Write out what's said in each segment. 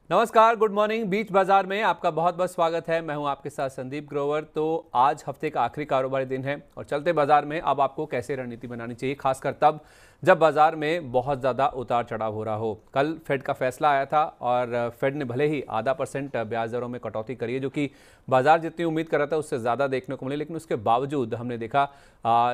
नमस्कार, good morning. बीच बाजार में आपका बहुत बहुत स्वागत है। मैं हूं आपके साथ संदीप ग्रोवर। तो आज हफ्ते का आखिरी कारोबारी दिन है और चलते बाजार में अब आपको कैसे रणनीति बनानी चाहिए, खासकर तब जब बाजार में बहुत ज़्यादा उतार चढ़ाव हो रहा हो। कल फेड का फैसला आया था और फेड ने भले ही 0.5% ब्याज दरों में कटौती करी है, जो कि बाजार जितनी उम्मीद कर रहा था उससे ज़्यादा देखने को मिले, लेकिन उसके बावजूद हमने देखा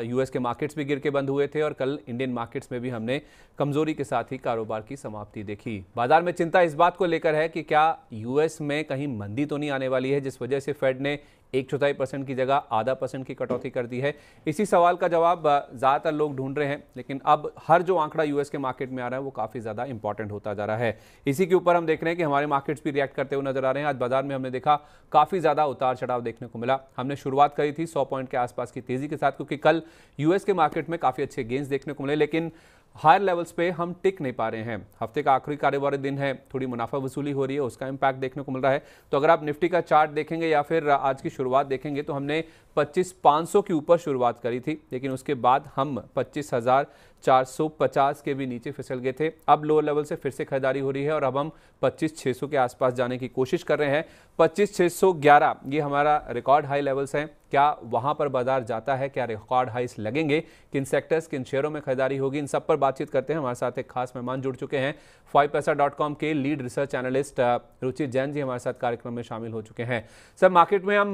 यूएस के मार्केट्स भी गिर के बंद हुए थे और कल इंडियन मार्केट्स में भी हमने कमजोरी के साथ ही कारोबार की समाप्ति देखी। बाजार में चिंता इस बात को लेकर है कि क्या यूएस में कहीं मंदी तो नहीं आने वाली है, जिस वजह से फेड ने 1/4% की जगह 0.5% की कटौती कर दी है। इसी सवाल का जवाब ज़्यादातर लोग ढूंढ रहे हैं, लेकिन अब हर जो आंकड़ा यूएस के मार्केट में आ रहा है वो काफ़ी ज़्यादा इंपॉर्टेंट होता जा रहा है। इसी के ऊपर हम देख रहे हैं कि हमारे मार्केट्स भी रिएक्ट करते हुए नजर आ रहे हैं। आज बाजार में हमने देखा काफ़ी ज़्यादा उतार चढ़ाव देखने को मिला। हमने शुरुआत करी थी 100 पॉइंट के आसपास की तेज़ी के साथ, क्योंकि कल यूएस के मार्केट में काफ़ी अच्छे गेंस देखने को मिले, लेकिन हायर लेवल्स पे हम टिक नहीं पा रहे हैं। हफ्ते का आखिरी कारोबारी दिन है, थोड़ी मुनाफा वसूली हो रही है, उसका इंपैक्ट देखने को मिल रहा है। तो अगर आप निफ्टी का चार्ट देखेंगे या फिर आज की शुरुआत देखेंगे तो हमने 25,500 के ऊपर शुरुआत करी थी, लेकिन उसके बाद हम 25,450 के भी नीचे फिसल गए थे। अब लोअर लेवल से फिर से खरीदारी हो रही है और अब हम 25,600 के आसपास जाने की कोशिश कर रहे हैं। 25,611 ये हमारा रिकॉर्ड हाई लेवल्स हैं। क्या वहां पर बाजार जाता है, क्या रिकॉर्ड हाइस लगेंगे, किन सेक्टर्स किन शेयरों में खरीदारी होगी, इन सब पर बातचीत करते हैं। हमारे साथ एक खास मेहमान जुड़ चुके हैं। 5paisa.com के lead research analyst Ruchit Jain ji हमारे साथ कार्यक्रम में शामिल हो चुके हैं। सर, मार्केट में हम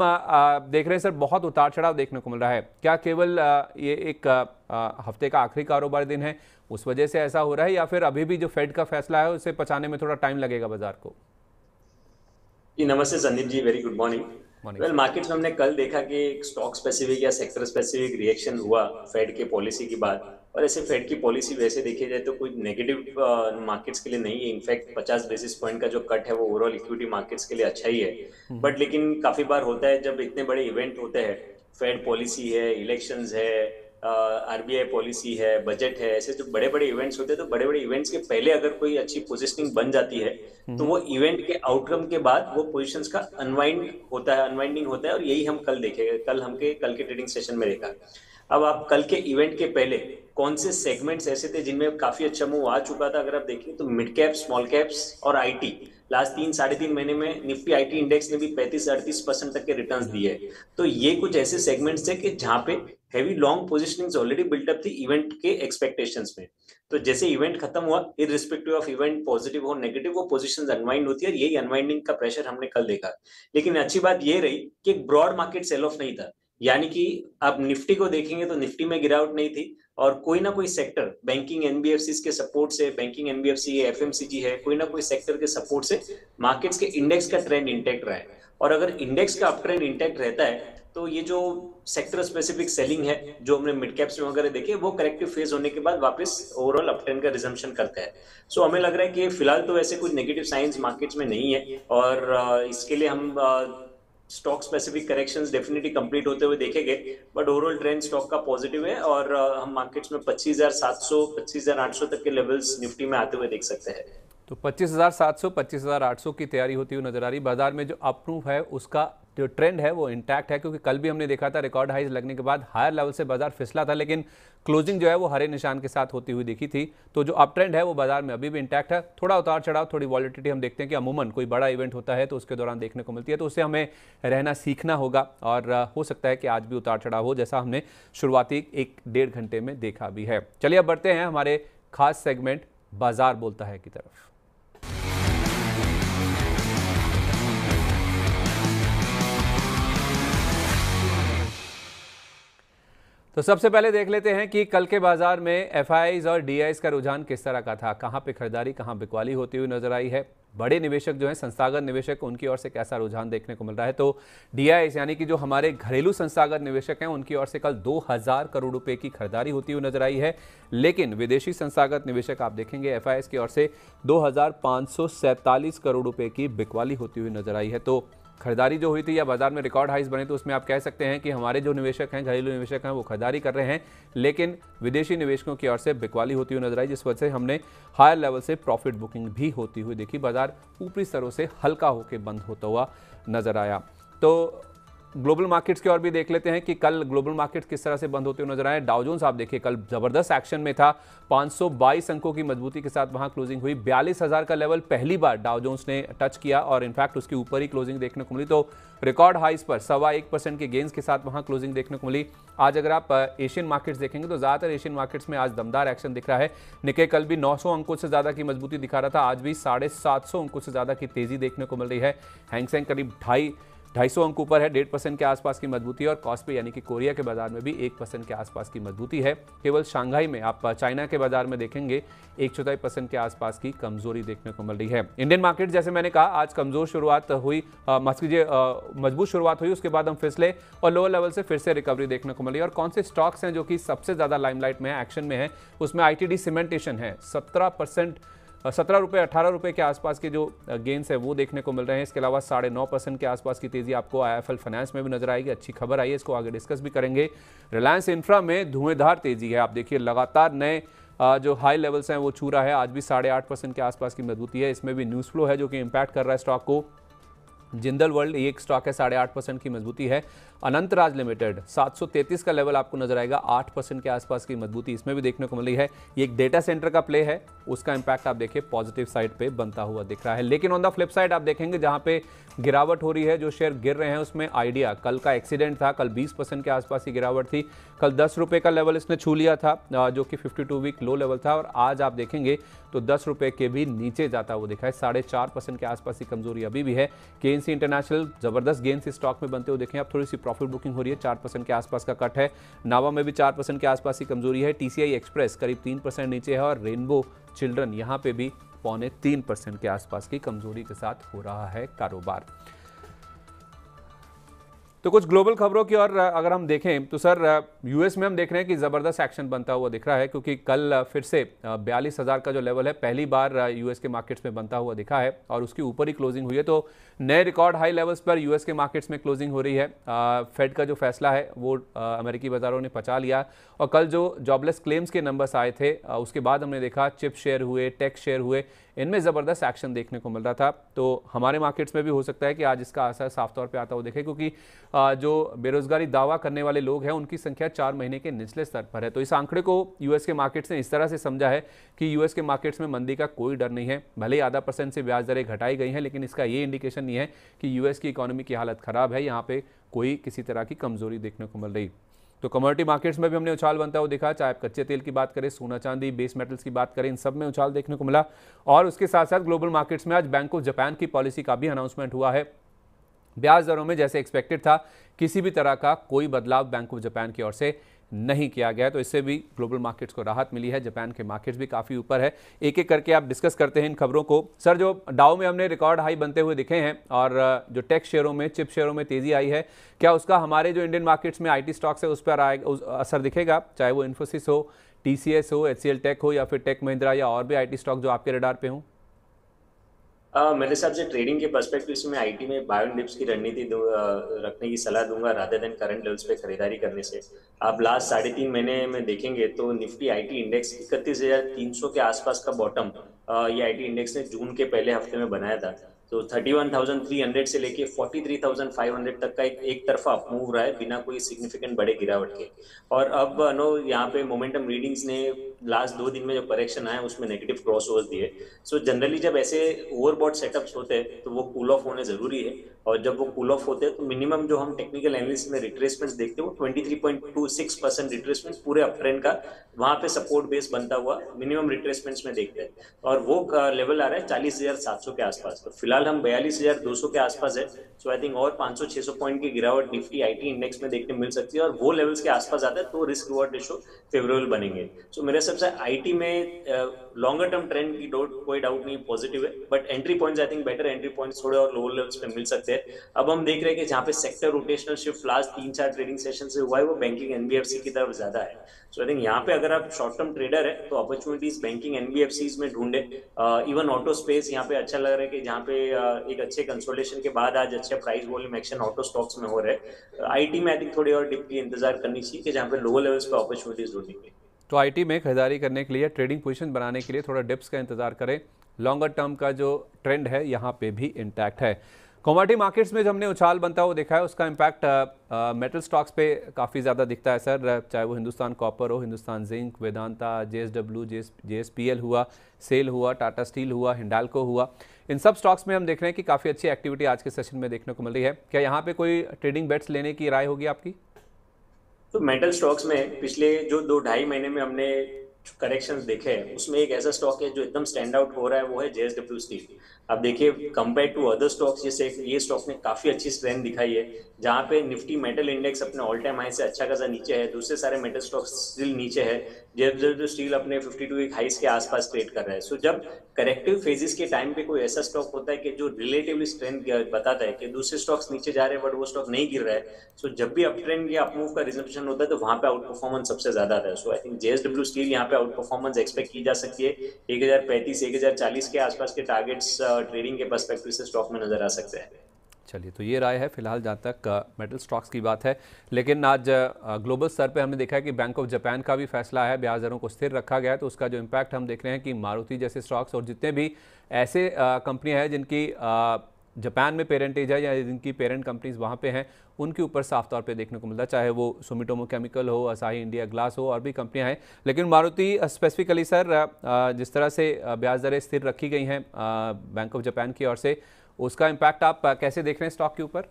देख रहे हैं सर बहुत उतार चढ़ाव देखने को मिल रहा है। क्या केवल ये एक हफ्ते का आखिरी कारोबारी दिन है उस वजह से ऐसा हो रहा है, या फिर अभी भी जो फेड का फैसला है उसे पचाने में थोड़ा टाइम लगेगा बाजार को? जी नमस्ते Sandeep ji, very good morning. Morning well sir. Markets में हमने कल देखा कि स्टॉक स्पेसिफिक या सेक्टर स्पेसिफिक रिएक्शन हुआ फेड के पॉलिसी की बात। और ऐसे फेड की पॉलिसी वैसे देखी जाए तो कोई नेगेटिव मार्केट्स के लिए नहीं है। इनफैक्ट 50 बेसिस पॉइंट का जो कट है वो ओवरऑल इक्विटी मार्केट्स के लिए अच्छा ही है। बट लेकिन काफी बार होता है जब इतने बड़े इवेंट होते हैं, फेड पॉलिसी है, इलेक्शंस है, आरबीआई पॉलिसी है, बजट है, ऐसे जो बड़े बड़े इवेंट्स होते हैं, तो बड़े बड़े इवेंट्स के पहले अगर कोई अच्छी पोजिशनिंग बन जाती है तो वो इवेंट के आउटकम के बाद वो पोजीशंस का अनवाइंड होता है, अनवाइंडिंग होता है। और यही हम कल देखेंगे, कल के ट्रेडिंग सेशन में देखा। अब आप कल के इवेंट के पहले कौन से सेगमेंट्स ऐसे थे जिनमें काफी अच्छा मूव आ चुका था, अगर आप देखें तो मिड कैप, स्मॉल कैप्स और आईटी। लास्ट 3 साढ़े 3 महीने में निफ्टी आईटी इंडेक्स ने भी 35 से 38% तक के रिटर्न्स दिए हैं। तो ये कुछ ऐसे सेगमेंट्स थे कि जहां पे heavy long positioning already built up थी इवेंट के एक्सपेक्टेशंस में। तो जैसे इवेंट खत्म हुआ, इररिस्पेक्टिव ऑफ इवेंट पॉजिटिव हो नेगेटिव, वो पोजीशंस अनवाइंड होती है और यही अनवाइंडिंग का प्रेशर हमने कल देखा। लेकिन अच्छी बात ये रही कि एक ब्रॉड मार्केट सेल ऑफ नहीं था। यानी कि आप निफ्टी को देखेंगे तो निफ्टी में गिरावट नहीं थी और कोई ना कोई सेक्टर बैंकिंग एनबीएफसी के सपोर्ट से, बैंकिंग एनबीएफसी है, एफएमसीजी है, कोई ना कोई सेक्टर के सपोर्ट से मार्केट्स के इंडेक्स का ट्रेंड इंटैक्ट रहा है। और अगर इंडेक्स का अप ट्रेंड इंटैक्ट रहता है तो ये जो सेक्टर स्पेसिफिक सेलिंग है जो हमने मिड कैप्स में वगैरह देखे, वो करेक्टिव फेज होने के बाद वापस ओवरऑल अप ट्रेंड का रिजम्पशन करता है। सो हमें लग रहा है कि फिलहाल तो ऐसे कुछ नेगेटिव साइंस मार्केट्स में नहीं है और इसके लिए हम stock specific corrections definitely complete होते हुए देखेंगे। बट ओवरऑल ट्रेंड स्टॉक का पॉजिटिव है और हम मार्केट्स में 25,700 25,800 तक के लेवल्स निफ्टी में आते हुए देख सकते हैं। तो 25,700 25,800 की तैयारी होती हुई नजर आ रही। बाजार में जो अप्रूव है उसका जो ट्रेंड है वो इंटैक्ट है, क्योंकि कल भी हमने देखा था रिकॉर्ड हाइज लगने के बाद हायर लेवल से बाजार फिसला था, लेकिन क्लोजिंग जो है वो हरे निशान के साथ होती हुई दिखी थी। तो जो अप ट्रेंड है वो बाजार में अभी भी इंटैक्ट है। थोड़ा उतार चढ़ाव, थोड़ी वॉलिटिलिटी हम देखते हैं कि अमूमन कोई बड़ा इवेंट होता है तो उसके दौरान देखने को मिलती है, तो उससे हमें रहना सीखना होगा। और हो सकता है कि आज भी उतार चढ़ाव हो, जैसा हमने शुरुआती 1-1.5 घंटे में देखा भी है। चलिए अब बढ़ते हैं हमारे खास सेगमेंट बाजार बोलता है की तरफ। तो सबसे पहले देख लेते हैं कि कल के बाजार में एफआईआईज और डीआईज का रुझान किस तरह का था, कहां पे खरीदारी कहां बिकवाली होती हुई नजर आई है। बड़े निवेशक जो हैं, संस्थागत निवेशक, उनकी ओर से कैसा रुझान देखने को मिल रहा है। तो डीआईज यानी कि जो हमारे घरेलू संस्थागत निवेशक हैं उनकी ओर से कल 2,000 करोड़ रुपए की खरीदारी होती हुई नजर आई है। लेकिन विदेशी संस्थागत निवेशक आप देखेंगे एफआईआईज की ओर से 2,547 करोड़ रुपए की बिकवाली होती हुई नजर आई है। तो खरीदारी जो हुई थी या बाजार में रिकॉर्ड हाइस बने, तो उसमें आप कह सकते हैं कि हमारे जो निवेशक हैं, घरेलू निवेशक हैं, वो खरीदारी कर रहे हैं, लेकिन विदेशी निवेशकों की ओर से बिकवाली होती हुई नजर आई, जिस वजह से हमने हायर लेवल से प्रॉफिट बुकिंग भी होती हुई देखी। बाजार ऊपरी स्तरों से हल्का होकर बंद होता हुआ नजर आया। तो ग्लोबल मार्केट्स की ओर भी देख लेते हैं कि कल ग्लोबल मार्केट्स किस तरह से बंद होते हुए नजर आए। डाउ जोन्स आप देखिए कल जबरदस्त एक्शन में था, 522 अंकों की मजबूती के साथ वहां क्लोजिंग हुई। 42,000 का लेवल पहली बार डाउ जोन्स ने टच किया और इनफैक्ट उसके ऊपर ही क्लोजिंग देखने को मिली, तो रिकॉर्ड हाइस पर 1.25% के गेंस के साथ वहां क्लोजिंग देखने को मिली। आज अगर आप एशियन मार्केट्स देखेंगे तो ज्यादातर एशियन मार्केट्स में आज दमदार एक्शन दिख रहा है। निक्के कल भी 900 अंकों से ज्यादा की मजबूती दिखा रहा था, आज भी 750 अंकों से ज्यादा की तेजी देखने को मिल रही है। हैंग सेंग करीब 250 अंक ऊपर है, 1.5% के आसपास की मजबूती है और कॉस्पी यानी कि कोरिया के बाजार में भी 1% के आसपास की मजबूती है। केवल शंघाई में आप चाइना के बाजार में देखेंगे 1/4% के आसपास की कमजोरी देखने को मिल रही है। इंडियन मार्केट जैसे मैंने कहा आज कमजोर शुरुआत हुई, मजबूत शुरुआत हुई, उसके बाद हम फिसले और लोअर लेवल से फिर से रिकवरी देखने को मिली। और कौन से स्टॉक्स हैं जो कि सबसे ज्यादा लाइमलाइट में है, एक्शन में है, उसमें आईटीडी सीमेंटेशन है। 17 रुपये 18 रुपये के आसपास के जो गेंस है वो देखने को मिल रहे हैं। इसके अलावा 9.5% के आसपास की तेजी आपको आईएफएल फाइनेंस में भी नजर आएगी। अच्छी खबर आई है, इसको आगे डिस्कस भी करेंगे। रिलायंस इंफ्रा में धुएंधार तेजी है, आप देखिए लगातार नए जो हाई लेवल्स हैं वो छू रहा है। आज भी 8.5% के आसपास की मजबूती है। इसमें भी न्यूज़ फ्लो है जो कि इंपैक्ट कर रहा है स्टॉक को। जिंदल वर्ल्ड एक स्टॉक है, 8.5% की मजबूती है। अनंतराज लिमिटेड 733 का लेवल आपको नजर आएगा, 8% के आसपास की मजबूती इसमें भी देखने को मिल रही है। ये एक डेटा सेंटर का प्ले है, उसका इंपैक्ट आप देखिए पॉजिटिव साइड पे बनता हुआ दिख रहा है। लेकिन ऑन द फ्लिप साइड आप देखेंगे जहां पे गिरावट हो रही है, जो शेयर गिर रहे हैं उसमें आइडिया कल का एक्सीडेंट था, कल 20% के आसपास की गिरावट थी। कल 10 रुपये का लेवल इसने छू लिया था जो कि 52 वीक लो लेवल था और आज आप देखेंगे तो 10 रुपये के भी नीचे जाता हुआ दिखा है। 4.5% के आसपास की कमजोरी अभी भी है। केएनसी इंटरनेशनल जबरदस्त गेन से स्टॉक में बनते हुए देखें, अब थोड़ी सी प्रॉफिट बुकिंग हो रही है, 4% के आसपास का कट है। नावा में भी 4% के आसपास की कमजोरी है। टीसीआई एक्सप्रेस करीब 3% नीचे है और रेनबो चिल्ड्रन यहां पे भी 3.25% के आसपास की कमजोरी के साथ हो रहा है कारोबार। तो कुछ ग्लोबल खबरों की और अगर हम देखें तो सर यूएस में हम देख रहे हैं कि ज़बरदस्त एक्शन बनता हुआ दिख रहा है, क्योंकि कल फिर से 42,000 का जो लेवल है पहली बार यूएस के मार्केट्स में बनता हुआ दिखा है और उसके ऊपर ही क्लोजिंग हुई है। तो नए रिकॉर्ड हाई लेवल्स पर यूएस के मार्केट्स में क्लोजिंग हो रही है। फेड का जो फैसला है वो अमेरिकी बाजारों ने पचा लिया और कल जो जॉबलेस क्लेम्स के नंबर्स आए थे उसके बाद हमने देखा चिप शेयर हुए, टेक शेयर हुए, इनमें ज़बरदस्त एक्शन देखने को मिल रहा था। तो हमारे मार्केट्स में भी हो सकता है कि आज इसका असर साफ तौर पे आता हुआ दिखे, क्योंकि जो बेरोजगारी दावा करने वाले लोग हैं उनकी संख्या 4 महीने के निचले स्तर पर है। तो इस आंकड़े को यूएस के मार्केट्स ने इस तरह से समझा है कि यूएस के मार्केट्स में मंदी का कोई डर नहीं है। भले ही 0.5% से ब्याज दरें घटाई गई हैं, लेकिन इसका ये इंडिकेशन नहीं है कि यूएस की इकोनॉमी की हालत खराब है, यहाँ पे कोई किसी तरह की कमजोरी देखने को मिल रही। तो कमोडिटी मार्केट्स में भी हमने उछाल बनता हुआ दिखा, चाहे आप कच्चे तेल की बात करें, सोना चांदी, बेस मेटल्स की बात करें, इन सब में उछाल देखने को मिला। और उसके साथ साथ ग्लोबल मार्केट्स में आज बैंक ऑफ जापान की पॉलिसी का भी अनाउंसमेंट हुआ है। ब्याज दरों में जैसे एक्सपेक्टेड था किसी भी तरह का कोई बदलाव बैंक ऑफ जापान की ओर से नहीं किया गया, तो इससे भी ग्लोबल मार्केट्स को राहत मिली है। जापान के मार्केट्स भी काफ़ी ऊपर है। एक एक करके आप डिस्कस करते हैं इन खबरों को। सर जो डाउ में हमने रिकॉर्ड हाई बनते हुए दिखे हैं और जो टेक शेयरों में, चिप शेयरों में तेजी आई है, क्या उसका हमारे जो इंडियन मार्केट्स में आईटी स्टॉक्स है उस पर असर दिखेगा? चाहे वो इन्फोसिस हो, टीसीएस हो, एचसीएल टेक हो या फिर टेक महिंद्रा या और भी आईटी स्टॉक जो आपके रडार पे हों? मेरे हिसाब से ट्रेडिंग के पर्सपेक्टिव से मैं आईटी में बाय एंड डिप्स की रणनीति रखने की सलाह दूंगा रादर देन करंट लेवल्स पे खरीदारी करने से। आप लास्ट 3.5 महीने में देखेंगे तो निफ्टी आईटी इंडेक्स 31,300 के आसपास का बॉटम ये आईटी इंडेक्स ने जून के पहले हफ्ते में बनाया था। तो 31,300 से लेके 43,500 तक का एक तरफा अप मूव रहा है बिना कोई सिग्निफिकेंट बड़े गिरावट के। और अब यहाँ पे मोमेंटम रीडिंग्स ने लास्ट 2 दिन में जो करेक्शन आया उसमें नेगेटिव क्रॉस ओवर्स दिए। सो जनरली जब ऐसे ओवरबॉट सेटअप्स होते हैं तो वो कूल ऑफ होने जरूरी है, और जब वो कूल ऑफ होते हैं तो मिनिमम जो हम टेक्निकल एनालिसिस में रिट्रेसमेंट्स देखते हैं वो 23.26% रिट्रेसमेंट पूरे अप ट्रेंड का वहां पे सपोर्ट बेस बनता हुआ मिनिमम रिट्रेसमेंट्स में देखते हैं, और वो लेवल आ रहा है 40,700 के आसपास। तो फिलहाल हम 42,200 के आसपास है। सो आई थिंक और 500-600 पॉइंट की गिरावट निफ्टी आईटी इंडेक्स में देखने मिल सकती है, और वो लेवल्स के आसपास आता है तो रिस्क रिवॉर्ड रेशो फेवरेबल बनेंगे। सो मेरे हिसाब से आईटी में लॉन्गर टर्म ट्रेंड की कोई डाउट नहीं, पॉजिटिव है, but entry points I think better entry points थोड़े और लोअर लेवल्स पे मिल सकते हैं। अब हम देख रहे हैं कि जहाँ पे sector rotational shift last 3-4 trading session से हुआ है वो बैंकिंग एनबीएफसी की तरफ ज्यादा है। सो आई थिंक यहाँ पे अगर आप शॉर्ट टर्म ट्रेडर है तो अपॉर्चुनिटीज बैंकिंग एनबीएफसीज में ढूंढे। इवन ऑटो स्पेस यहाँ पे अच्छा लग रहा है कि जहाँ पे एक अच्छे कंसोलिडेशन के बाद आज अच्छे price volume action auto stocks में हो रहे हैं। आईटी में आई थिंक थोड़ी और डिप की इंतजार करनी चाहिए कि जहाँ पे लोअर लेवल्स पे अपॉर्चुनिटीज ढूंढेंगे। तो आईटी में खरीदारी करने के लिए, ट्रेडिंग पोजीशन बनाने के लिए थोड़ा डिप्स का इंतजार करें। लॉन्गर टर्म का जो ट्रेंड है यहाँ पे भी इंटैक्ट है। कमोडिटी मार्केट्स में जो हमने उछाल बनता हुआ देखा है उसका इम्पैक्ट मेटल स्टॉक्स पे काफ़ी ज़्यादा दिखता है सर, चाहे वो हिंदुस्तान कॉपर हो, Hindustan zinc, Vedanta, JSW, JSPL हुआ, सेल हुआ, टाटा स्टील हुआ, हिंडाल्को हुआ, इन सब स्टॉक्स में हम देख रहे हैं कि काफ़ी अच्छी एक्टिविटी आज के सेशन में देखने को मिल रही है। क्या यहाँ पे कोई ट्रेडिंग बेट्स लेने की राय होगी आपकी? तो मेटल स्टॉक्स में पिछले जो 2-2.5 महीने में हमने करेक्शंस देखे हैं, उसमें एक ऐसा स्टॉक है जो एकदम स्टैंड आउट हो रहा है, वो है JSW स्टील। आप देखिए कंपेयर टू अदर स्टॉक्स, जैसे ये स्टॉक ने काफी अच्छी स्ट्रेंथ दिखाई है, जहां पे निफ्टी मेटल इंडेक्स अपने ऑल टाइम हाई से अच्छा खासा नीचे है, दूसरे सारे मेटल स्टॉक्स स्टिल नीचे है। JSW स्टील अपने 52 वीक हाइस के आसपास ट्रेड कर रहा है। सो जब करेक्टिव फेजेस के टाइम पे कोई ऐसा स्टॉक होता है कि जो रिलेटिवली स्ट्रेंथ बताता है कि दूसरे स्टॉक्स नीचे जा रहे हैं बट वो स्टॉक नहीं गिर रहा है, सो जब भी अप ट्रेंड या अप मूव का रिजम्पशन होता है तो वहां पे आउट परफॉर्मेंस सबसे ज्यादा आता है। सो आई थिंक JSW स्टील यहाँ पे आउट परफॉर्मेंस एक्सपेक्ट की जा सकती है। 1035 1040 के आसपास के टारगेट्स ट्रेडिंग के पर्सपेक्टिव से स्टॉक में नजर आ सकते हैं। चलिए, तो ये राय है फिलहाल जहाँ तक मेटल स्टॉक्स की बात है। लेकिन आज ग्लोबल स्तर पे हमने देखा है कि बैंक ऑफ जापान का भी फैसला है, ब्याज दरों को स्थिर रखा गया है, तो उसका जो इम्पैक्ट हम देख रहे हैं कि मारुति जैसे स्टॉक्स और जितने भी ऐसे कंपनियां हैं जिनकी जापान में पेरेंटेज है या जिनकी पेरेंट कंपनीज वहाँ पे हैं, उनके ऊपर साफ तौर पे देखने को मिलता है, चाहे वो सुमिटोमो केमिकल हो, असाही इंडिया ग्लास हो, और भी कंपनियां हैं। लेकिन मारुति स्पेसिफिकली सर, जिस तरह से ब्याज दरें स्थिर रखी गई हैं बैंक ऑफ जापान की ओर से, उसका इम्पैक्ट आप कैसे देख रहे हैं स्टॉक के ऊपर?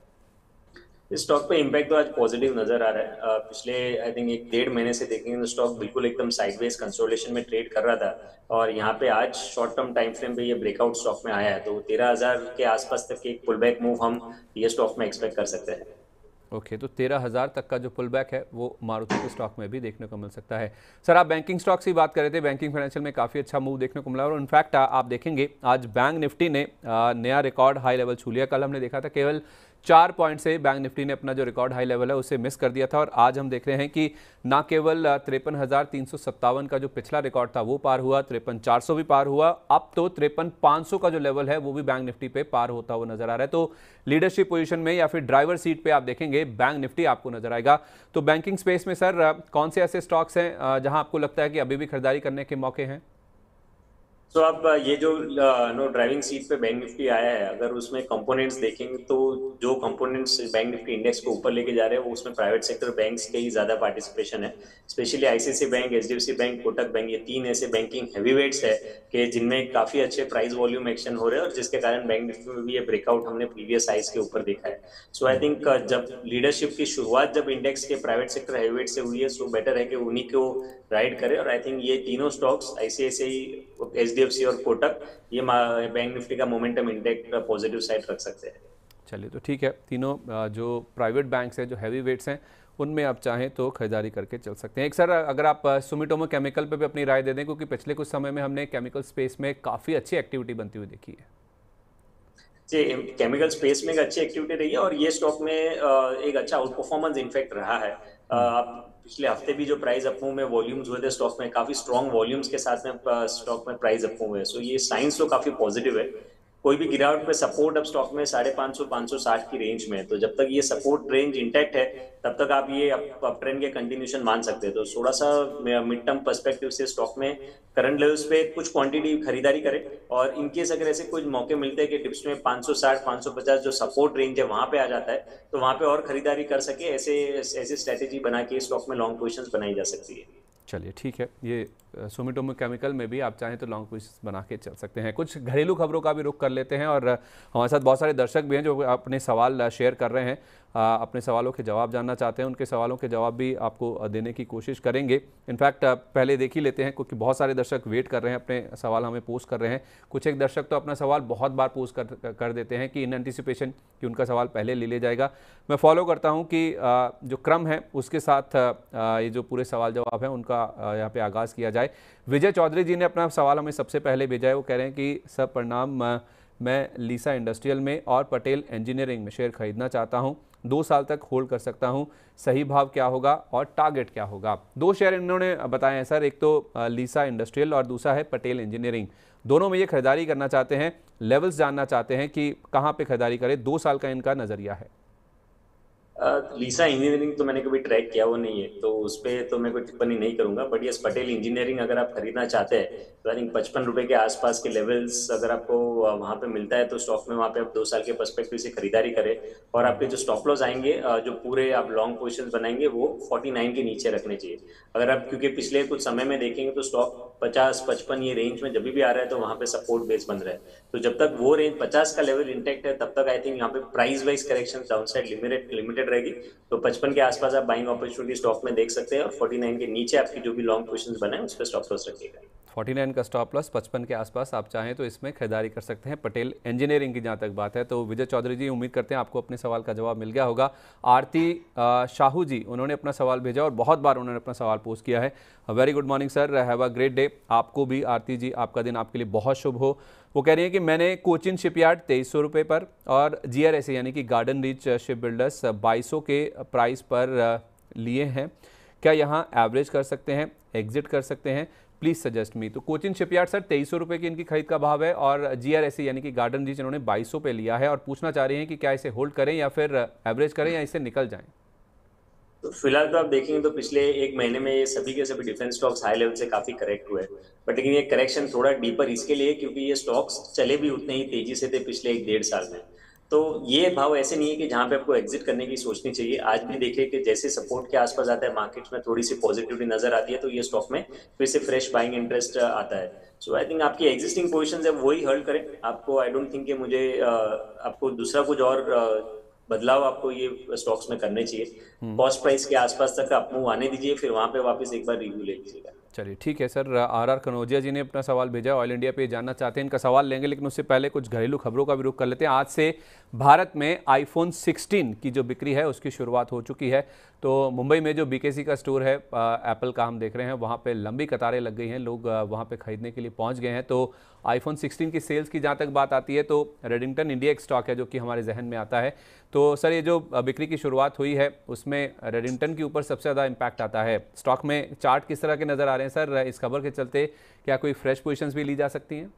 इस स्टॉक पे इम्पैक्ट तो आज पॉजिटिव नजर आ रहा है। पिछले आई थिंक 1-1.5 महीने से देखेंगे तो स्टॉक बिल्कुल एकदम साइडवेज कंसोलिडेशन में ट्रेड कर रहा था, और यहाँ पे आज शॉर्ट टर्म टाइम फ्रेम पे ये ब्रेकआउट स्टॉक में आया है, तो 13,000 के आसपास तक एक पुल बैक मूव हम ये स्टॉक में एक्सपेक्ट कर सकते हैं। ओके, तो 13,000 तक का जो पुल बैक है वो मारुति के स्टॉक में भी देखने को मिल सकता है। सर, आप बैंकिंग स्टॉक्स की बात कर रहे थे, बैंकिंग फाइनेंशियल में काफ़ी अच्छा मूव देखने को मिला, और इनफैक्ट आप देखेंगे आज बैंक निफ्टी ने नया रिकॉर्ड हाई लेवल छू लिया। कल हमने देखा था केवल 4 पॉइंट से बैंक निफ्टी ने अपना जो रिकॉर्ड हाई लेवल है उसे मिस कर दिया था, और आज हम देख रहे हैं कि ना केवल 53,357 का जो पिछला रिकॉर्ड था वो पार हुआ, 53,400 भी पार हुआ, अब तो 53,500 का जो लेवल है वो भी बैंक निफ्टी पे पार होता हुआ नजर आ रहा है। तो लीडरशिप पोजीशन में या फिर ड्राइवर सीट पे आप देखेंगे बैंक निफ्टी आपको नजर आएगा। तो बैंकिंग स्पेस में सर कौन से ऐसे स्टॉक्स हैं जहां आपको लगता है कि अभी भी खरीदारी करने के मौके हैं? तो आप ये जो नो ड्राइविंग सीट पे बैंक निफ्टी आया है, अगर उसमें कंपोनेंट्स देखेंगे तो जो कंपोनेंट्स बैंक निफ्टी इंडेक्स को ऊपर लेके जा रहे हैं वो उसमें प्राइवेट सेक्टर बैंक्स के ही ज्यादा पार्टिसिपेशन है। Specially ICICI bank, HDFC bank, Kotak bank, ये 3 ऐसे बैंकिंग हैवीवेट्स है कि जिनमें काफी अच्छे प्राइस वॉल्यूम एक्शन हो रहे हैं, और जिसके कारण बैंक निफ्टी में भी ये ब्रेकआउट हमने प्रीवियस हाइस के ऊपर देखा है। सो आई थिंक जब लीडरशिप की शुरुआत जब इंडेक्स के प्राइवेट सेक्टर हैवीवेट से हुई है, सो बेटर है कि उन्हीं को राइड करे, और आई थिंक ये तीनों स्टॉक्स ICICI, HDFC और कोटक ये बैंक निफ्टी का मोमेंटम इंडेक्स पॉजिटिव साइड रख सकते हैं। चलिए, तो ठीक है, तीनों जो प्राइवेट बैंक्स हैं, जो हैवी वेट्स हैं, उनमें आप चाहें तो खरीदारी करके चल सकते हैं। एक सर, अगर आप सुमिटोमो केमिकल पे भी अपनी राय दे दें, क्योंकि पिछले कुछ समय में हमने केमिकल स्पेस में काफ़ी अच्छी एक्टिविटी बनती हुई देखी है। जी, केमिकल स्पेस में एक अच्छी एक्टिविटी रही है, और ये स्टॉक में एक अच्छा आउट परफॉर्मेंस इनफैक्ट रहा है। आप पिछले हफ्ते भी जो प्राइस अप मूव में वॉल्यूम्स हुए थे स्टॉक में, काफी स्ट्रॉन्ग वॉल्यूम्स के साथ में स्टॉक में प्राइस अप मूव हुए, सो ये साइंस तो काफी पॉजिटिव है। कोई भी गिरावट पे सपोर्ट अब स्टॉक में 550-560 की रेंज में है, तो जब तक ये सपोर्ट रेंज इंटैक्ट है तब तक आप ये अप ट्रेंड के कंटिन्यूशन मान सकते हैं। तो थोड़ा सा मिड टर्म पर्सपेक्टिव से स्टॉक में करंट लेवल्स पे कुछ क्वांटिटी खरीदारी करें, और इनकेस अगर ऐसे कुछ मौके मिलते हैं कि डिप्स में 560-550 जो सपोर्ट रेंज है वहां पे आ जाता है, तो वहां पे और खरीदारी कर सके, ऐसे स्ट्रेटेजी बना के स्टॉक में लॉन्ग पोजीशंस बनाई जा सकती है। चलिए, ठीक है, ये सुमिटोमो केमिकल में भी आप चाहें तो लॉन्ग पोजीशंस बना के चल सकते हैं। कुछ घरेलू खबरों का भी रुख कर लेते हैं, और हमारे साथ बहुत सारे दर्शक भी हैं जो अपने सवाल शेयर कर रहे हैं, अपने सवालों के जवाब जानना चाहते हैं, उनके सवालों के जवाब भी आपको देने की कोशिश करेंगे। इनफैक्ट पहले देख ही लेते हैं, क्योंकि बहुत सारे दर्शक वेट कर रहे हैं, अपने सवाल हमें पोस्ट कर रहे हैं। कुछ एक दर्शक तो अपना सवाल बहुत बार पोस्ट कर देते हैं कि इन एंटिसिपेशन कि उनका सवाल पहले ले लिया जाएगा। मैं फॉलो करता हूँ कि जो क्रम है उसके साथ ये जो पूरे सवाल जवाब हैं उनका यहाँ पे आगाज़ किया जाए। विजय चौधरी जी ने अपना सवाल हमें सबसे पहले भेजा है। वो कह रहे हैं कि सर प्रणाम, मैं लीसा इंडस्ट्रियल में और पटेल इंजीनियरिंग में शेयर खरीदना चाहता हूं, 2 साल तक होल्ड कर सकता हूं, सही भाव क्या होगा और टारगेट क्या होगा? 2 शेयर इन्होंने बताए हैं सर, एक तो लीसा इंडस्ट्रियल और दूसरा है पटेल इंजीनियरिंग। दोनों में ये खरीदारी करना चाहते हैं, लेवल्स जानना चाहते हैं कि कहाँ पे खरीदारी करें, 2 साल का इनका नज़रिया है। लीसा इंजीनियरिंग तो मैंने कभी ट्रैक किया वो नहीं है, तो उस पर तो मैं कोई टिप्पणी नहीं करूंगा। बट यस, पटेल इंजीनियरिंग अगर आप खरीदना चाहते हैं तो आई थिंक 55 रुपए के आसपास के लेवल्स अगर आपको वहां पे मिलता है तो स्टॉक में वहां पे आप 2 साल के पर्सपेक्टिव से खरीदारी करें। और आपके जो स्टॉप लॉस आएंगे, जो पूरे आप लॉन्ग पोजिशन बनाएंगे वो 49 के नीचे रखने चाहिए। अगर आप, क्योंकि पिछले कुछ समय में देखेंगे तो स्टॉक 50-55 ये रेंज में जब भी आ रहा है तो वहां पे सपोर्ट बेस बन रहा है। तो जब तक वो रेंज 50 का लेवल इंटेक्ट है तब तक आई थिंक यहाँ पे price wise correction downside limited रहेगी। तो 55 के आसपास आप बाइंग अपॉर्चुनिटी स्टॉक में देख सकते हैं, और 49 के नीचे आपकी जो भी लॉन्ग पोजीशंस बनाए उस पर स्टॉप लॉस रखिएगा। 49 का स्टॉप लॉस, 55 के आसपास आप चाहें तो इसमें खरीदारी कर सकते हैं। पटेल इंजीनियरिंग की जहाँ तक बात है तो विजय चौधरी जी, उम्मीद करते हैं आपको अपने सवाल का जवाब मिल गया होगा। आरती शाहू जी, उन्होंने अपना सवाल भेजा और बहुत बार उन्होंने अपना सवाल पोस्ट किया है। Very good morning sir, have a great day. आपको भी आरती जी, आपका दिन आपके लिए बहुत शुभ हो। वो कह रही है कि मैंने कोचिन शिपयार्ड 2300 रुपये पर और GRSA यानी कि गार्डन रीच शिप बिल्डर्स 2200 के प्राइस पर लिए हैं। क्या यहाँ एवरेज कर सकते हैं, एग्जिट कर सकते हैं? Please suggest me. तो कोचिन शिपयार्ड सर 2300 रुपये की इनकी खरीद का भाव है और GRSA यानी कि गार्डन रीच इन्होंने 2200 पे लिया है और पूछना चाह रही हैं कि क्या इसे होल्ड करें या फिर एवरेज करें या इसे निकल जाएं। तो फिलहाल तो आप देखेंगे तो पिछले एक महीने में ये सभी के सभी डिफेंस स्टॉक्स हाई लेवल से काफी करेक्ट हुए हैं। बट लेकिन ये करेक्शन थोड़ा डीपर इसके लिए क्योंकि ये स्टॉक्स चले भी उतने ही तेजी से थे पिछले 1-1.5 साल में। तो ये भाव ऐसे नहीं है कि जहां पे आपको एग्जिट करने की सोचनी चाहिए। आज भी देखिए कि जैसे सपोर्ट के आसपास आता है मार्केट्स में थोड़ी सी पॉजिटिविटी नजर आती है तो ये स्टॉक में फिर से फ्रेश बाइंग इंटरेस्ट आता है। सो आई थिंक आपकी एग्जिस्टिंग पोजिशन है वही होल्ड करें। आपको आई डोंट थिंक कि मुझे आपको दूसरा कुछ और बदलाव आपको ये स्टॉक्स में करने चाहिए। कॉस्ट प्राइस के आसपास तक आप मूव आने दीजिए, फिर वहां पे वापस एक बार रिव्यू ले लीजिएगा। चलिए ठीक है सर। RR कनौजिया जी ने अपना सवाल भेजा, ऑयल इंडिया पे जानना चाहते हैं। इनका सवाल लेंगे लेकिन उससे पहले कुछ घरेलू खबरों का भी रुख कर लेते हैं। आज से भारत में iPhone 16 की जो बिक्री है उसकी शुरुआत हो चुकी है। तो मुंबई में जो BKC का स्टोर है एप्पल का, हम देख रहे हैं वहाँ पे लंबी कतारें लग गई हैं, लोग वहाँ पे खरीदने के लिए पहुँच गए हैं। तो iPhone 16 की सेल्स की जहाँ तक बात आती है तो रेडिंगटन इंडिया एक स्टॉक है जो कि हमारे जहन में आता है। तो सर ये जो बिक्री की शुरुआत हुई है उसमें रेडिंगटन के ऊपर सबसे ज़्यादा इम्पैक्ट आता है। स्टॉक में चार्ट किस तरह के नज़र आ रहे हैं सर इस खबर के चलते? क्या कोई फ्रेश पोजीशंस भी ली जा सकती हैं?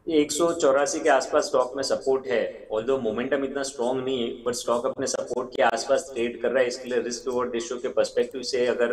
184 के आसपास स्टॉक में सपोर्ट है। ऑल्दो मोमेंटम इतना स्ट्रॉन्ग नहीं है बट स्टॉक अपने सपोर्ट के आसपास ट्रेड कर रहा है। इसके लिए रिस्क रिवॉर्ड रेशियो के पर्सपेक्टिव से अगर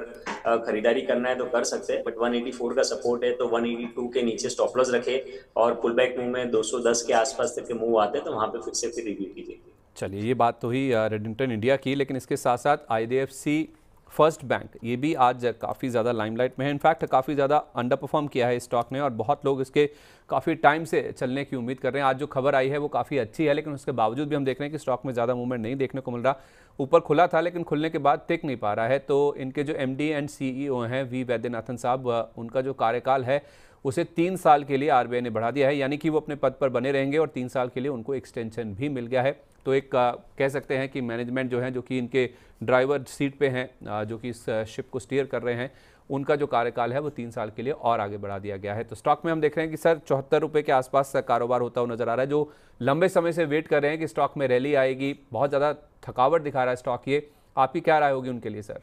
खरीदारी करना है तो कर सकते हैं। बट 184 का सपोर्ट है तो 182 के नीचे स्टॉप लॉस रखे और पुल बैक मूव में 210 के आसपास तक के मूव आते हैं तो वहां पे फिर से फिर रिव्यू कीजिए। चलिए ये बात तो ही रेडिंगटन इंडिया की, लेकिन इसके साथ साथ IDFC फर्स्ट बैंक ये भी आज काफ़ी ज़्यादा लाइमलाइट में है। इनफैक्ट काफ़ी ज़्यादा अंडर परफॉर्म किया है स्टॉक ने और बहुत लोग इसके काफ़ी टाइम से चलने की उम्मीद कर रहे हैं। आज जो खबर आई है वो काफ़ी अच्छी है, लेकिन उसके बावजूद भी हम देख रहे हैं कि स्टॉक में ज़्यादा मूवमेंट नहीं देखने को मिल रहा। ऊपर खुला था लेकिन खुलने के बाद टिक नहीं पा रहा है। तो इनके जो MD एंड CEO हैं V वैद्यनाथन साहब, उनका जो कार्यकाल है उसे 3 साल के लिए RBI ने बढ़ा दिया है, यानी कि वो अपने पद पर बने रहेंगे और 3 साल के लिए उनको एक्सटेंशन भी मिल गया है। तो एक कह सकते हैं कि मैनेजमेंट जो है, जो कि इनके ड्राइवर सीट पे हैं, जो कि इस शिप को स्टीयर कर रहे हैं, उनका जो कार्यकाल है वो 3 साल के लिए और आगे बढ़ा दिया गया है। तो स्टॉक में हम देख रहे हैं कि सर 74 रुपये के आसपास कारोबार होता हुआ नजर आ रहा है। जो लंबे समय से वेट कर रहे हैं कि स्टॉक में रैली आएगी, बहुत ज़्यादा थकावट दिखा रहा है स्टॉक, ये आपकी क्या राय होगी उनके लिए सर?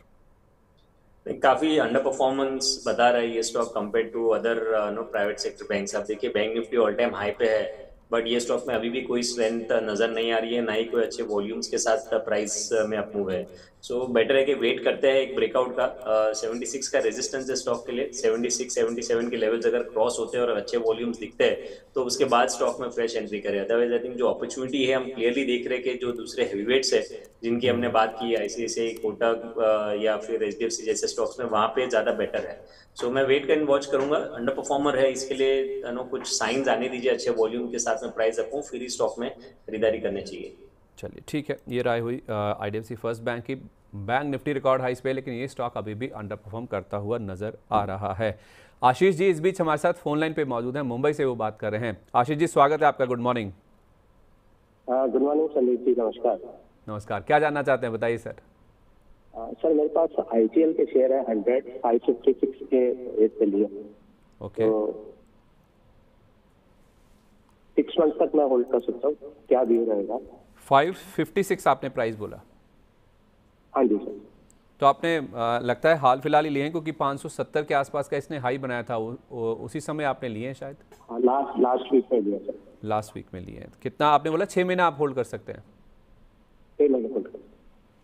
काफी अंडर परफॉर्मेंस बता रहा है ये stock compare to other no private sector banks. आप देखिए bank Nifty all time high पे है बट ये स्टॉक में अभी भी कोई स्ट्रेंथ नजर नहीं आ रही है, ना ही कोई अच्छे वॉल्यूम्स के साथ प्राइस में अप मूव है। सो बेटर है कि वेट करते हैं एक ब्रेकआउट का। 76 का रेजिस्टेंस है स्टॉक के लिए। 76-77 के लेवल्स अगर क्रॉस होते हैं और अच्छे वॉल्यूम्स दिखते हैं तो उसके बाद स्टॉक में फ्रेश एंट्री करें। अदरवाइज आई थिंक जो अपॉर्चुनिटी है हम क्लियरली देख रहे हैं कि जो दूसरे हेवीवेट्स है जिनकी हमने बात की, ICICI, कोटक या फिर HDFC जैसे स्टॉक्स में, वहां पे ज्यादा बेटर है। सो मैं वेट एंड वॉच करूंगा। अंडर परफॉर्मर है, इसके लिए नो कुछ साइंस आने दीजिए अच्छे वॉल्यूम के साथ में प्राइस अपू, फिर ही स्टॉक में खरीदारी करनी चाहिए। चलिए ठीक है, ये राय हुई IDFC फर्स्ट बैंक की। बैंक निफ्टी रिकॉर्ड हाइस पे, लेकिन ये स्टॉक अभी भी अंडर परफॉर्म करता हुआ नजर आ रहा है। आशीष जी इस बीच हमारे साथ फोन लाइन पे मौजूद हैं, मुंबई से वो बात कर रहे हैं। आशीष जी स्वागत है आपका, good morning. Good morning Sandeep ji, नमस्कार। नमस्कार, क्या जानना चाहते हैं बताइए सर? सर मेरे पास IGL के शेयर है 100-556 के रेट पे लिए। ओके। तो 6 मंथ तक मैं होल्ड कर सकता हूँ, क्या व्यू रहेगा? 556 आपने प्राइस बोला? हाँ जी सर। तो आपने लगता है हाल फिलहाल ही लिए हैं, क्योंकि 570 के आसपास का इसने हाई बनाया था, उसी समय आपने लिए हैं शायद? हाँ, लास्ट वीक में लिया सर। लास्ट वीक में लिए हैं। कितना आपने बोला? 6 महीना आप होल्ड कर सकते हैं? 6 महीने होल्ड कर।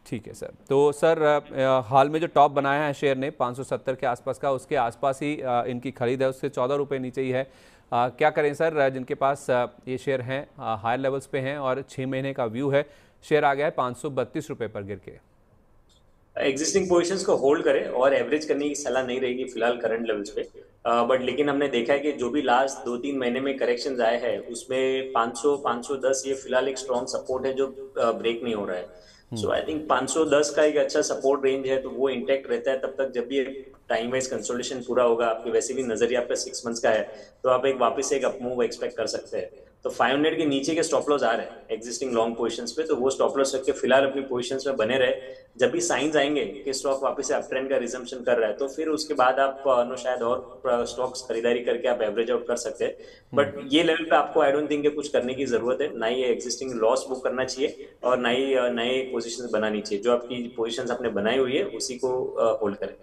ठीक है सर। तो सर हाल में जो टॉप बनाया है शेयर ने 570 के आसपास का, उसके आसपास ही इनकी खरीद है, उससे 14 रुपये नीचे ही है। क्या करें सर, जिनके पास ये शेयर हैं हायर लेवल्स पे हैं और 6 महीने का व्यू है, शेयर आ गया है 532 रुपये पर गिर के। एग्जिस्टिंग पोजीशंस को होल्ड करें और एवरेज करने की सलाह नहीं रहेगी फिलहाल करंट लेवल्स पे। बट लेकिन हमने देखा है कि जो भी लास्ट 2-3 महीने में करेक्शन आए हैं उसमें 500 510 ये फिलहाल एक स्ट्रॉन्ग सपोर्ट है जो ब्रेक नहीं हो रहा है। सो आई थिंक 510 का एक अच्छा सपोर्ट रेंज है, तो वो इंटैक्ट रहता है तब तक जब भी टाइम वाइज कंसोलिडेशन पूरा होगा। आपके वैसे भी नजरिया आपका 6 मंथ्स का है, तो आप एक वापस एक अप मूव एक्सपेक्ट कर सकते हैं। तो 500 के नीचे के स्टॉप लॉस आ रहे हैं एग्जिस्टिंग लॉन्ग पोजीशंस पे, तो वो स्टॉप लॉस रख के फिलहाल अपनी पोजीशंस में बने रहे। जब भी साइंस आएंगे कि स्टॉक वापस से अप ट्रेंड का रिजम्पशन कर रहा है, तो फिर उसके बाद आप शायद और स्टॉक्स खरीदारी करके आप एवरेज आउट कर सकते हैं। बट ये लेवल पे आपको आई डोंट थिंक कुछ करने की जरूरत है, ना ही एग्जिस्टिंग लॉस बुक करना चाहिए और ना ही नए पोजीशंस बनानी चाहिए। जो आपकी पोजीशंस आपने बनाई हुई है उसी को होल्ड करें।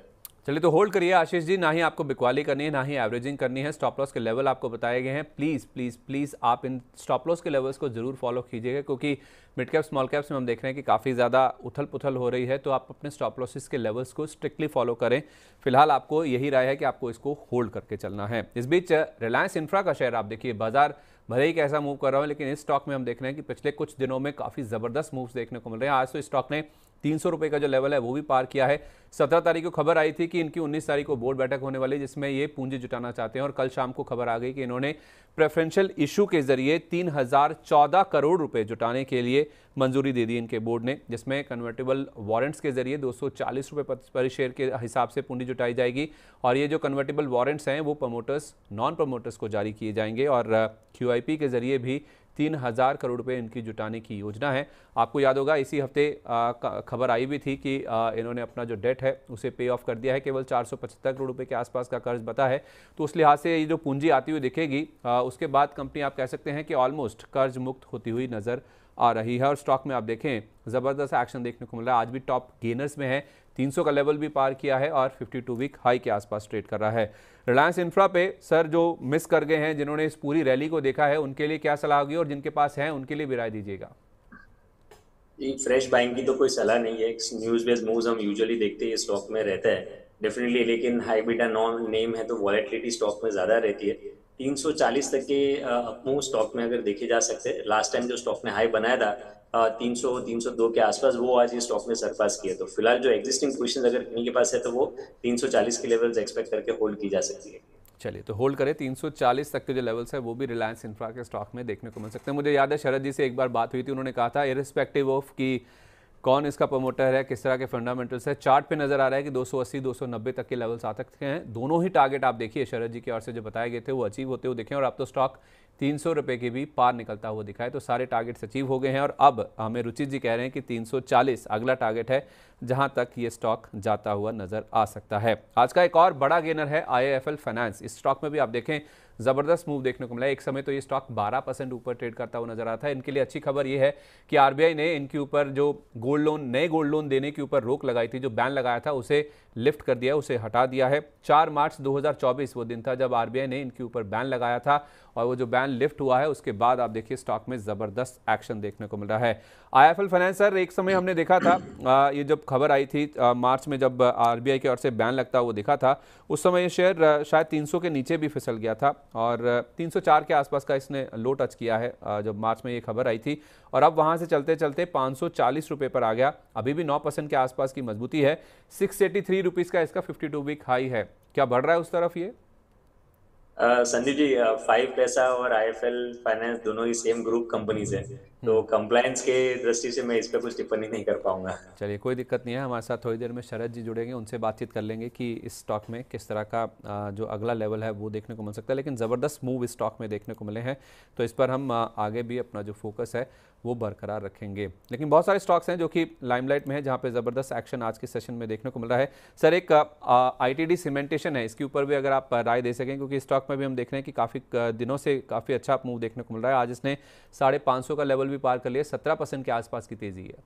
चलिए तो होल्ड करिए आशीष जी, ना ही आपको बिकवाली करनी है ना ही एवरेजिंग करनी है। स्टॉप लॉस के लेवल आपको बताए गए हैं, प्लीज़ प्लीज़ प्लीज़ आप इन स्टॉप लॉस के लेवल्स को जरूर फॉलो कीजिएगा, क्योंकि मिड कैप स्मॉल कैप्स में हम देख रहे हैं कि काफ़ी ज़्यादा उथल पुथल हो रही है। तो आप अपने स्टॉप लॉसेस के लेवल्स को स्ट्रिक्टली फॉलो करें। फिलहाल आपको यही राय है कि आपको इसको होल्ड करके चलना है। इस बीच रिलायंस इंफ्रा का शेयर आप देखिए, बाजार भले ही कैसा मूव कर रहा है, लेकिन इस स्टॉक में हम देख रहे हैं कि पिछले कुछ दिनों में काफ़ी ज़बरदस्त मूव्स देखने को मिल रहे हैं। आज तो स्टॉक ने 300 रुपये का जो लेवल है वो भी पार किया है। 17 तारीख को खबर आई थी कि इनकी 19 तारीख को बोर्ड बैठक होने वाली, जिसमें ये पूंजी जुटाना चाहते हैं, और कल शाम को खबर आ गई कि इन्होंने प्रेफरेंशियल इशू के जरिए 3014 करोड़ रुपए जुटाने के लिए मंजूरी दे दी इनके बोर्ड ने, जिसमें कन्वर्टेबल वारंट्स के जरिए 240 रुपये पर शेयर के हिसाब से पूंजी जुटाई जाएगी। और ये जो कन्वर्टेबल वारंट्स हैं वो प्रमोटर्स नॉन प्रमोटर्स को जारी किए जाएंगे, और QIP के जरिए भी 3000 करोड़ रुपए इनकी जुटाने की योजना है। आपको याद होगा इसी हफ्ते खबर आई भी थी कि इन्होंने अपना जो डेट है उसे पे ऑफ कर दिया है, केवल 475 करोड़ रुपए के आसपास का कर्ज बता है। तो उस लिहाज से ये जो पूंजी आती हुई दिखेगी, उसके बाद कंपनी आप कह सकते हैं कि ऑलमोस्ट कर्ज मुक्त होती हुई नजर आ रही है। और स्टॉक में आप देखें ज़बरदस्त एक्शन देखने को मिल रहा है, आज भी टॉप गेनर्स में है, 300 का लेवल भी पार किया है और 52 वीक हाई के आसपास ट्रेड कर रहा है। रिलायंस इंफ्रा पे सर जो मिस कर गए हैं, जिन्होंने इस पूरी रैली को देखा है, उनके लिए क्या सलाह होगी, और जिनके पास है उनके लिए भी राय दीजिएगा। फ्रेश बाइंग की तो कोई सलाह नहीं है, न्यूज बेस्ड मूव्स हम यूजुअली देखते हैं स्टॉक में रहता है डेफिनेटली, लेकिन हाई बीटा नॉन नेम है तो वॉलेटिलिटी स्टॉक में ज्यादा रहती है। 340 तक के अपमूव स्टॉक में अगर देखे जा सकते हैं, लास्ट टाइम जो स्टॉक ने हाई बनाया था 300-302 के आसपास, वो आज ये स्टॉक ने सरपास किया। तो फिलहाल जो एग्जिस्टिंग पोजीशन अगर किन्हीं के पास है तो वो 340 के लेवल्स एक्सपेक्ट करके होल्ड की जा सकती है। चलिए तो होल्ड करें, 340 तक के जो लेवल्स है वो भी रिलायंस इंफ्रा के स्टॉक में देखने को मिल सकते हैं। मुझे याद है शरद जी से एक बार बात हुई थी, उन्होंने कहा था इरिस्पेक्टिव ऑफ कि कौन इसका प्रमोटर है, किस तरह के फंडामेंटल्स है, चार्ट पे नजर आ रहा है कि 280-290 तक के लेवल्स आ सकते हैं। दोनों ही टारगेट आप देखिए शरद जी की ओर से जो बताए गए थे वो अचीव होते हुए दिखे, और अब तो स्टॉक 300 रुपये की भी पार निकलता हुआ दिखा है। तो सारे टारगेट्स अचीव हो गए हैं, और अब हमें रुचित जी कह रहे हैं कि 340 अगला टारगेट है जहां तक ये स्टॉक जाता हुआ नजर आ सकता है। आज का एक और बड़ा गेनर है IIFL फाइनेंस। इस स्टॉक में भी आप देखें जबरदस्त मूव देखने को मिला है। एक समय तो ये स्टॉक 12% ऊपर ट्रेड करता हुआ नजर आता है। इनके लिए अच्छी खबर ये है कि RBI ने इनके ऊपर जो गोल्ड लोन, नए गोल्ड लोन देने के ऊपर रोक लगाई थी, जो बैन लगाया था, उसे लिफ्ट कर दिया, उसे हटा दिया है। 4 मार्च 2024 वो दिन था जब RBI ने इनके ऊपर बैन लगाया था, और वो जो बैन लिफ्ट हुआ है उसके बाद आप देखिए स्टॉक में जबरदस्त एक्शन देखने को मिल रहा है। IIFL फाइनेंस सर, एक समय हमने देखा था ये जब खबर आई थी मार्च में, जब RBI की ओर से बैन लगता हुआ दिखा था, उस समय ये शेयर शायद 300 के नीचे भी फिसल गया था, और 304 के आसपास का इसने लो टच किया है जब मार्च में ये खबर आई थी, और अब वहां से चलते चलते 540 रुपये पर आ गया। अभी भी 9% के आसपास की मजबूती है। 683 रुपीज़ का इसका 52 वीक हाई है। क्या बढ़ रहा है उस तरफ ये? संदीप जी, 5 पैसा और IIFL फाइनेंस दोनों ही सेम ग्रुप कंपनीज हैं, तो कंप्लायंस के दृष्टि से मैं इस पर कुछ टिप्पणी नहीं कर पाऊंगा। चलिए कोई दिक्कत नहीं है, हमारे साथ थोड़ी देर में शरद जी जुड़ेंगे, उनसे बातचीत कर लेंगे कि इस स्टॉक में किस तरह का जो अगला लेवल है वो देखने को मिल सकता है। लेकिन ज़बरदस्त मूव इस स्टॉक में देखने को मिले हैं, तो इस पर हम आगे भी अपना जो फोकस है वो बरकरार रखेंगे। लेकिन बहुत सारे स्टॉक्स हैं जो कि लाइमलाइट में है, जहाँ पे ज़बरदस्त एक्शन आज के सेशन में देखने को मिल रहा है। सर, एक ITD सीमेंटेशन है, इसके ऊपर भी अगर आप राय दे सकें, क्योंकि स्टॉक में भी हम देख रहे हैं कि काफ़ी दिनों से काफ़ी अच्छा मूव देखने को मिल रहा है। आज इसने 550 का लेवल भी पार कर लिया, 17% के आसपास की तेज़ी है।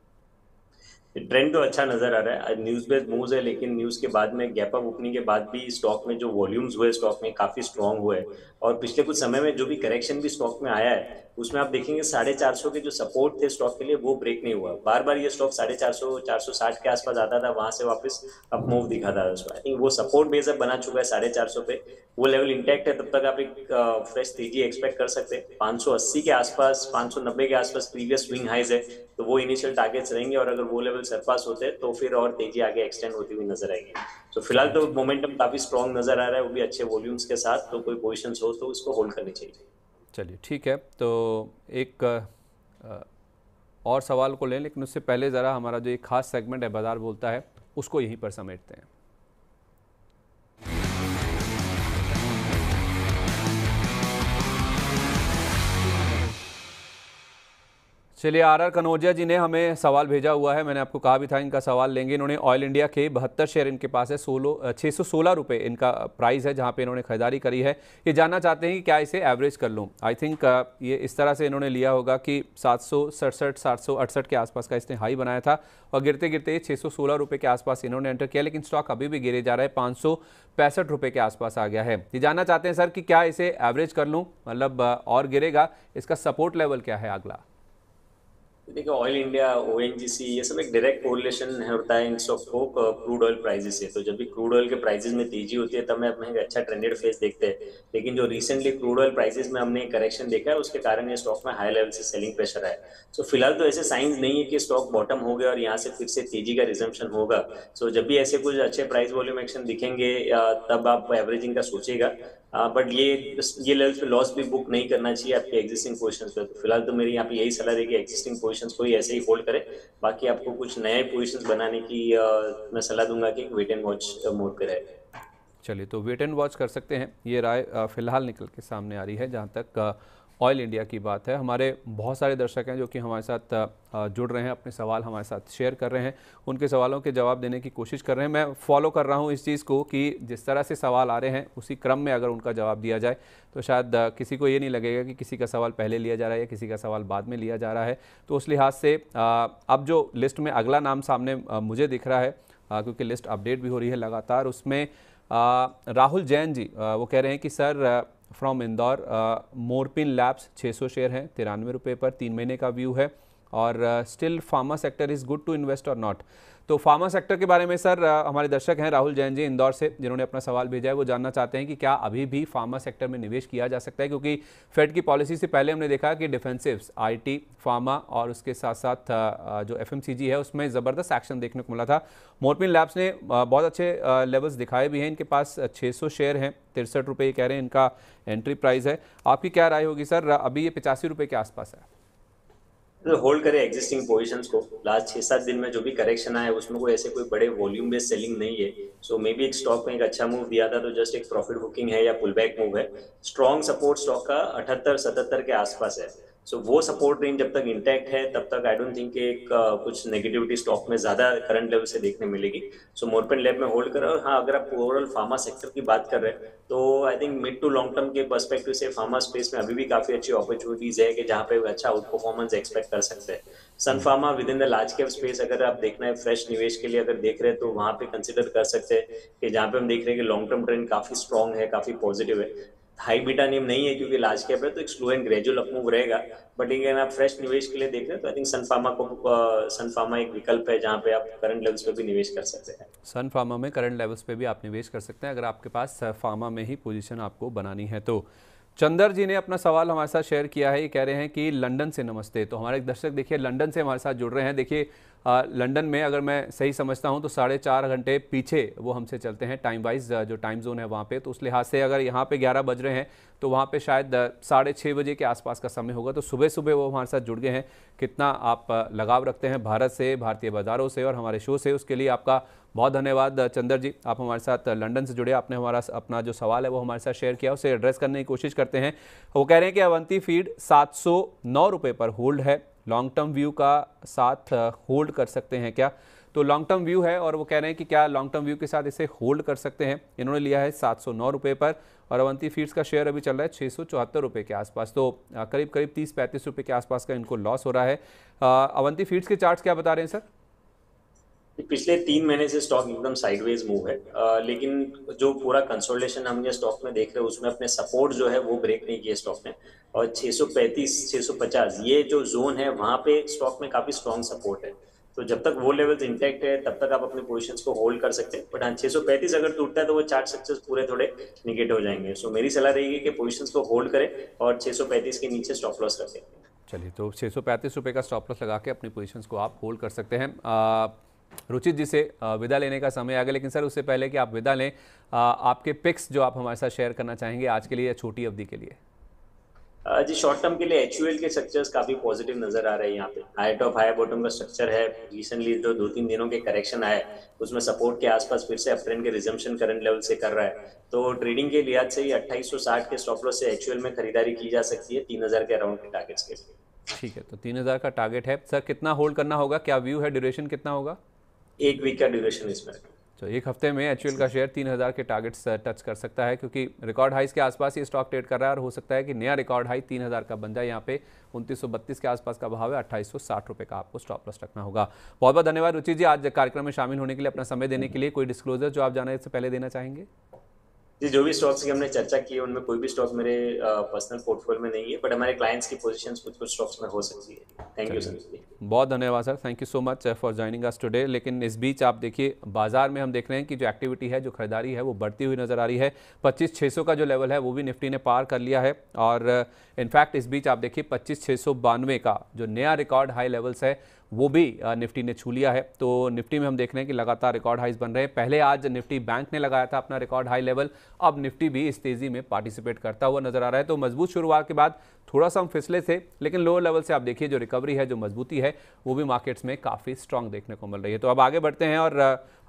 ट्रेंड तो अच्छा नजर आ रहा है। आज न्यूज बेस्ड मूव्स है, लेकिन न्यूज के बाद में गैप अप ओपनिंग के बाद भी स्टॉक में जो वॉल्यूम्स हुए स्टॉक में काफी स्ट्रांग हुए। और पिछले कुछ समय में जो भी करेक्शन भी स्टॉक में आया है उसमें आप देखेंगे 450 के जो सपोर्ट थे स्टॉक के लिए वो ब्रेक नहीं हुआ। बार बार ये स्टॉक 450 460 के आसपास आता था, वहां से वापस अप मूव दिखाता था उसको। आई थिंक वो सपोर्ट बेस अब बना चुका है 450 पे, वो लेवल इंटैक्ट है। तब तक आप एक फ्रेश तेजी एक्सपेक्ट कर सकते हैं। 580 के आसपास 590 के आसपास प्रीवियस स्विंग हाइज है, तो वो इनिशियल टारगेट्स रहेंगे और अगर वो लेवल सरपास होते हैं तो फिर और तेजी आगे एक्सटेंड होती हुई नजर आएगी। तो फिलहाल चलिए तो ठीक। मोमेंटम काफी स्ट्रांग नजर आ रहा है, वो भी अच्छे वॉल्यूम्स के साथ। तो कोई पोजिशन हो तो उसको होल्ड करनी चाहिए। चलिए ठीक है, तो एक और सवाल को लें, लेकिन उससे पहले ज़रा हमारा जो एक खास सेगमेंट है बाजार बोलता है उसको यहीं पर समेटते हैं। चलिए, आर कनौजिया जी ने हमें सवाल भेजा हुआ है। मैंने आपको कहा भी था इनका सवाल लेंगे। इन्होंने ऑयल इंडिया के 72 शेयर इनके पास है, 616 रुपये इनका प्राइस है जहां पे इन्होंने खरीदारी करी है। ये जानना चाहते हैं कि क्या इसे एवरेज कर लूं। आई थिंक ये इस तरह से इन्होंने लिया होगा कि 767 768 के आसपास का इसने हाई बनाया था और गिरते गिरते 616 रुपये के आसपास इन्होंने एंटर किया, लेकिन स्टॉक अभी भी गिरे जा रहा है, 565 रुपये के आसपास आ गया है। ये जानना चाहते हैं सर कि क्या इसे एवरेज कर लूँ, मतलब और गिरेगा, इसका सपोर्ट लेवल क्या है अगला। देखिए, ऑयल इंडिया, ओएनजीसी, ये सब एक डायरेक्ट कोरिलेशन होता है इन स्टॉक को क्रूड ऑयल प्राइसेस से। तो जब भी क्रूड ऑयल के प्राइसेस में तेजी होती है तब हमें एक अच्छा ट्रेंडेड फेस देखते हैं। लेकिन जो रिसेंटली क्रूड ऑयल प्राइसेस में हमने करेक्शन देखा है उसके कारण ये स्टॉक में हाई लेवल से सेलिंग प्रेशर है। सो फिलहाल तो ऐसे साइंस नहीं है कि स्टॉक बॉटम हो गया और यहाँ से फिर से तेजी का रिजम्पशन होगा। सो जब भी ऐसे कुछ अच्छे प्राइस वॉल्यूम एक्शन दिखेंगे तब आप एवरेजिंग का सोचेगा। बट ये लेवल पे लॉस भी बुक नहीं करना चाहिए आपके एग्जिस्टिंग पोजीशंस पे। तो फिलहाल तो मेरी यहाँ पे यही सलाह रहेगी, एग्जिस्टिंग पोजीशंस को ही ऐसे ही होल्ड करें। बाकी आपको कुछ नए पोजीशंस बनाने की मैं सलाह दूंगा कि वेट एंड वॉच मोड पे रहे। चलिए, तो वेट एंड वॉच कर सकते हैं, ये राय फिलहाल निकल के सामने आ रही है जहाँ तक ऑयल इंडिया की बात है। हमारे बहुत सारे दर्शक हैं जो कि हमारे साथ जुड़ रहे हैं, अपने सवाल हमारे साथ शेयर कर रहे हैं, उनके सवालों के जवाब देने की कोशिश कर रहे हैं। मैं फॉलो कर रहा हूं इस चीज़ को कि जिस तरह से सवाल आ रहे हैं उसी क्रम में अगर उनका जवाब दिया जाए तो शायद किसी को ये नहीं लगेगा कि किसी का सवाल पहले लिया जा रहा है या किसी का सवाल बाद में लिया जा रहा है। तो उस लिहाज से अब जो लिस्ट में अगला नाम सामने मुझे दिख रहा है, क्योंकि लिस्ट अपडेट भी हो रही है लगातार, उसमें राहुल जैन जी वो कह रहे हैं कि sir from Indore, Morepen labs 600 share हैं, 93 रुपये पर, 3 महीने का व्यू है और still pharma sector is good to invest और नॉट। तो फार्मा सेक्टर के बारे में सर हमारे दर्शक हैं राहुल जैन जी इंदौर से जिन्होंने अपना सवाल भेजा है, वो जानना चाहते हैं कि क्या अभी भी फार्मा सेक्टर में निवेश किया जा सकता है, क्योंकि फेड की पॉलिसी से पहले हमने देखा कि डिफेंसिव्स, आईटी, फार्मा और उसके साथ साथ जो एफएमसीजी है उसमें ज़बरदस्त एक्शन देखने को मिला था। मोरपिन लैब्स ने बहुत अच्छे लेवल्स दिखाए भी हैं, इनके पास 600 शेयर हैं, 63 रुपये कह रहे हैं इनका एंट्री प्राइस है। आपकी क्या राय होगी सर, अभी ये 85 रुपये के आसपास है? तो होल्ड करें एग्जिस्टिंग पोजीशंस को। लास्ट 6-7 दिन में जो भी करेक्शन आया है उसमें कोई ऐसे कोई बड़े वॉल्यूम बेस्ड सेलिंग नहीं है। सो मे बी एक स्टॉक में एक अच्छा मूव दिया था तो जस्ट एक प्रॉफिट बुकिंग है या पुल बैक मूव है। स्ट्रॉन्ग सपोर्ट स्टॉक का 78-77 के आसपास है। सो वो सपोर्ट रेंज जब तक इंटैक्ट है तब तक आई डोंट थिंक एक कुछ नेगेटिविटी स्टॉक में ज्यादा करंट लेवल से देखने मिलेगी। सो मोरपेन लैब में होल्ड करें। और हाँ, अगर आप ओवरऑल फार्मा सेक्टर की बात कर रहे हैं तो I think mid to long term के पर्सपेक्टिव से फार्मा स्पेस में अभी भी काफी अच्छी अपॉर्चुनिटीज है कि जहाँ पे अच्छा आउट परफॉर्मेंस एक्सपेक्ट कर सकते हैं। Sun Pharma within the large cap space अगर आप देखना है फ्रेश निवेश के लिए अगर देख रहे हैं तो वहां पे कंसिडर कर सकते हैं कि जहाँ पे हम देख रहे हैं कि लॉन्ग टर्म ट्रेंड काफी स्ट्रॉन्ग है, काफी पॉजिटिव है। हाई बीटा नेम नहीं है क्योंकि लार्ज कैप है तो एक स्लो एंड ग्रेजुअल अपमूव रहेगा। बट अगर आप फ्रेश निवेश के लिए देख रहे हैं तो आई थिंक सन फार्मा एक विकल्प है जहाँ पे आप करंट लेवल्स पे भी निवेश कर सकते हैं। सन फार्मा में करंट लेवल्स पे भी आप निवेश कर सकते हैं अगर आपके पास फार्मा में ही पोजीशन आपको बनानी है तो। चंदर जी ने अपना सवाल हमारे साथ शेयर किया है, ये कह रहे हैं कि लंदन से नमस्ते। तो हमारे एक दर्शक देखिए लंदन से हमारे साथ जुड़ रहे हैं। देखिए लंदन में अगर मैं सही समझता हूं तो 4.5 घंटे पीछे वो हमसे चलते हैं टाइम वाइज, जो टाइम जोन है वहाँ पे। तो उस लिहाज से अगर यहाँ पे 11 बज रहे हैं तो वहाँ पे शायद 6:30 बजे के आसपास का समय होगा। तो सुबह सुबह वो हमारे साथ जुड़ गए हैं। कितना आप लगाव रखते हैं भारत से, भारतीय बाज़ारों से और हमारे शो से, उसके लिए आपका बहुत धन्यवाद चंदर जी। आप हमारे साथ लंदन से जुड़े, आपने हमारा अपना जो सवाल है वो हमारे साथ शेयर किया, उसे एड्रेस करने की कोशिश करते हैं। वो कह रहे हैं कि अवंती फीड 709 रुपये पर होल्ड है, लॉन्ग टर्म व्यू का साथ होल्ड कर सकते हैं क्या? तो लॉन्ग टर्म व्यू है और वो कह रहे हैं कि क्या लॉन्ग टर्म व्यू के साथ इसे होल्ड कर सकते हैं। इन्होंने लिया है 709 रुपये पर और अवंती फीड्स का शेयर अभी चल रहा है 674 रुपये के आसपास। तो करीब करीब 30-35 रुपये के आसपास का इनको लॉस हो रहा है। अवंती फीड्स के चार्ट्स क्या बता रहे हैं सर? पिछले 3 महीने से स्टॉक एकदम साइडवेज मूव है, लेकिन जो पूरा कंसोलिडेशन हम ये स्टॉक में देख रहे हैं उसमें अपने सपोर्ट जो है वो ब्रेक नहीं किए स्टॉक ने। और 635 650 ये जो जोन है वहां पे स्टॉक में काफी स्ट्रॉन्ग सपोर्ट है। तो जब तक वो लेवल्स इंटैक्ट है तब तक आप अपने पोजीशंस को होल्ड कर सकते हैं, बट हाँ 635 अगर टूटता है तो वो चार्ट स्ट्रक्चर्स पूरे थोड़े निगेट हो जाएंगे। सो मेरी सलाह रहेगी कि पोजीशंस को होल्ड करें और 635 के नीचे स्टॉप लॉस रखें। चलिए, तो 635 रुपये का स्टॉप लॉस लगा के अपनी पोजीशंस को आप होल्ड कर सकते हैं। रुचित जी से विदा लेने का समय आ गया, लेकिन सर उससे पहले कि आप विदा लें, आपके पिक्स जो आप हमारे साथ शेयर करना चाहेंगे आज के लिए या छोटी अवधि के लिए? जी शॉर्ट टर्म के लिए एचयूएल के स्ट्रक्चर्स काफी पॉजिटिव नजर आ रहे हैं। यहाँ पे हाई टॉप हाई बॉटम का स्ट्रक्चर है। रिसेंटली जो 2-3 दिनों के करेक्शन आए उसमें सपोर्ट के आसपास फिर से अपट्रेंड के रिजम्पशन करंट लेवल से कर रहा है। तो ट्रेडिंग के लिहाज से ही 2860 के स्टॉप लॉस से एचयूएल में खरीदारी की जा सकती है 3000 के अराउंड के टारगेट्स के लिए। ठीक है, तो 3000 का टारगेट है सर। कितना होल्ड करना होगा, क्या व्यू है, ड्यूरेशन कितना होगा? 1 वीक का ड्यूरेशन इसमें। तो एक हफ्ते में एचयूएल का शेयर 3000 के टारगेट्स टच कर सकता है, क्योंकि रिकॉर्ड हाइस के आसपास ये स्टॉक ट्रेड कर रहा है और हो सकता है कि नया रिकॉर्ड हाई 3000 का बन जाए। यहाँ पे 2932 के आसपास का भाव है, 2860 रुपये का आपको स्टॉप लॉस रखना होगा। बहुत बहुत धन्यवाद रुचि जी आज कार्यक्रम में शामिल होने के लिए, अपना समय देने के लिए। कोई डिस्क्लोजर जो आप जाने से पहले देना चाहेंगे? जी जो भी स्टॉक्स की हमने चर्चा की है उनमें कोई भी स्टॉक मेरे पर्सनल पोर्टफोलियो में नहीं है, बट हमारे क्लाइंट्स की पोजीशंस कुछ कुछ स्टॉक्स में हो सकती है। Thank you Sandeep ji. बहुत धन्यवाद sir, thank you so much for joining us today. लेकिन इस बीच आप देखिए बाजार में हम देख रहे हैं कि जो एक्टिविटी है, जो खरीदारी है वो बढ़ती हुई नजर आ रही है। 25,600 का जो लेवल है वो भी निफ्टी ने पार कर लिया है और इनफैक्ट इस बीच आप देखिए 25,692 का जो नया रिकॉर्ड हाई लेवल्स है वो भी निफ्टी ने छू लिया है। तो निफ्टी में हम देख रहे हैं कि लगातार रिकॉर्ड हाइज बन रहे हैं। पहले आज निफ्टी बैंक ने लगाया था अपना रिकॉर्ड हाई लेवल, अब निफ्टी भी इस तेजी में पार्टिसिपेट करता हुआ नजर आ रहा है। तो मजबूत शुरुआत के बाद थोड़ा सा हम फिसले थे, लेकिन लोअर लेवल से आप देखिए जो रिकवरी है, जो मजबूती है, वो भी मार्केट्स में काफ़ी स्ट्रांग देखने को मिल रही है। तो अब आगे बढ़ते हैं और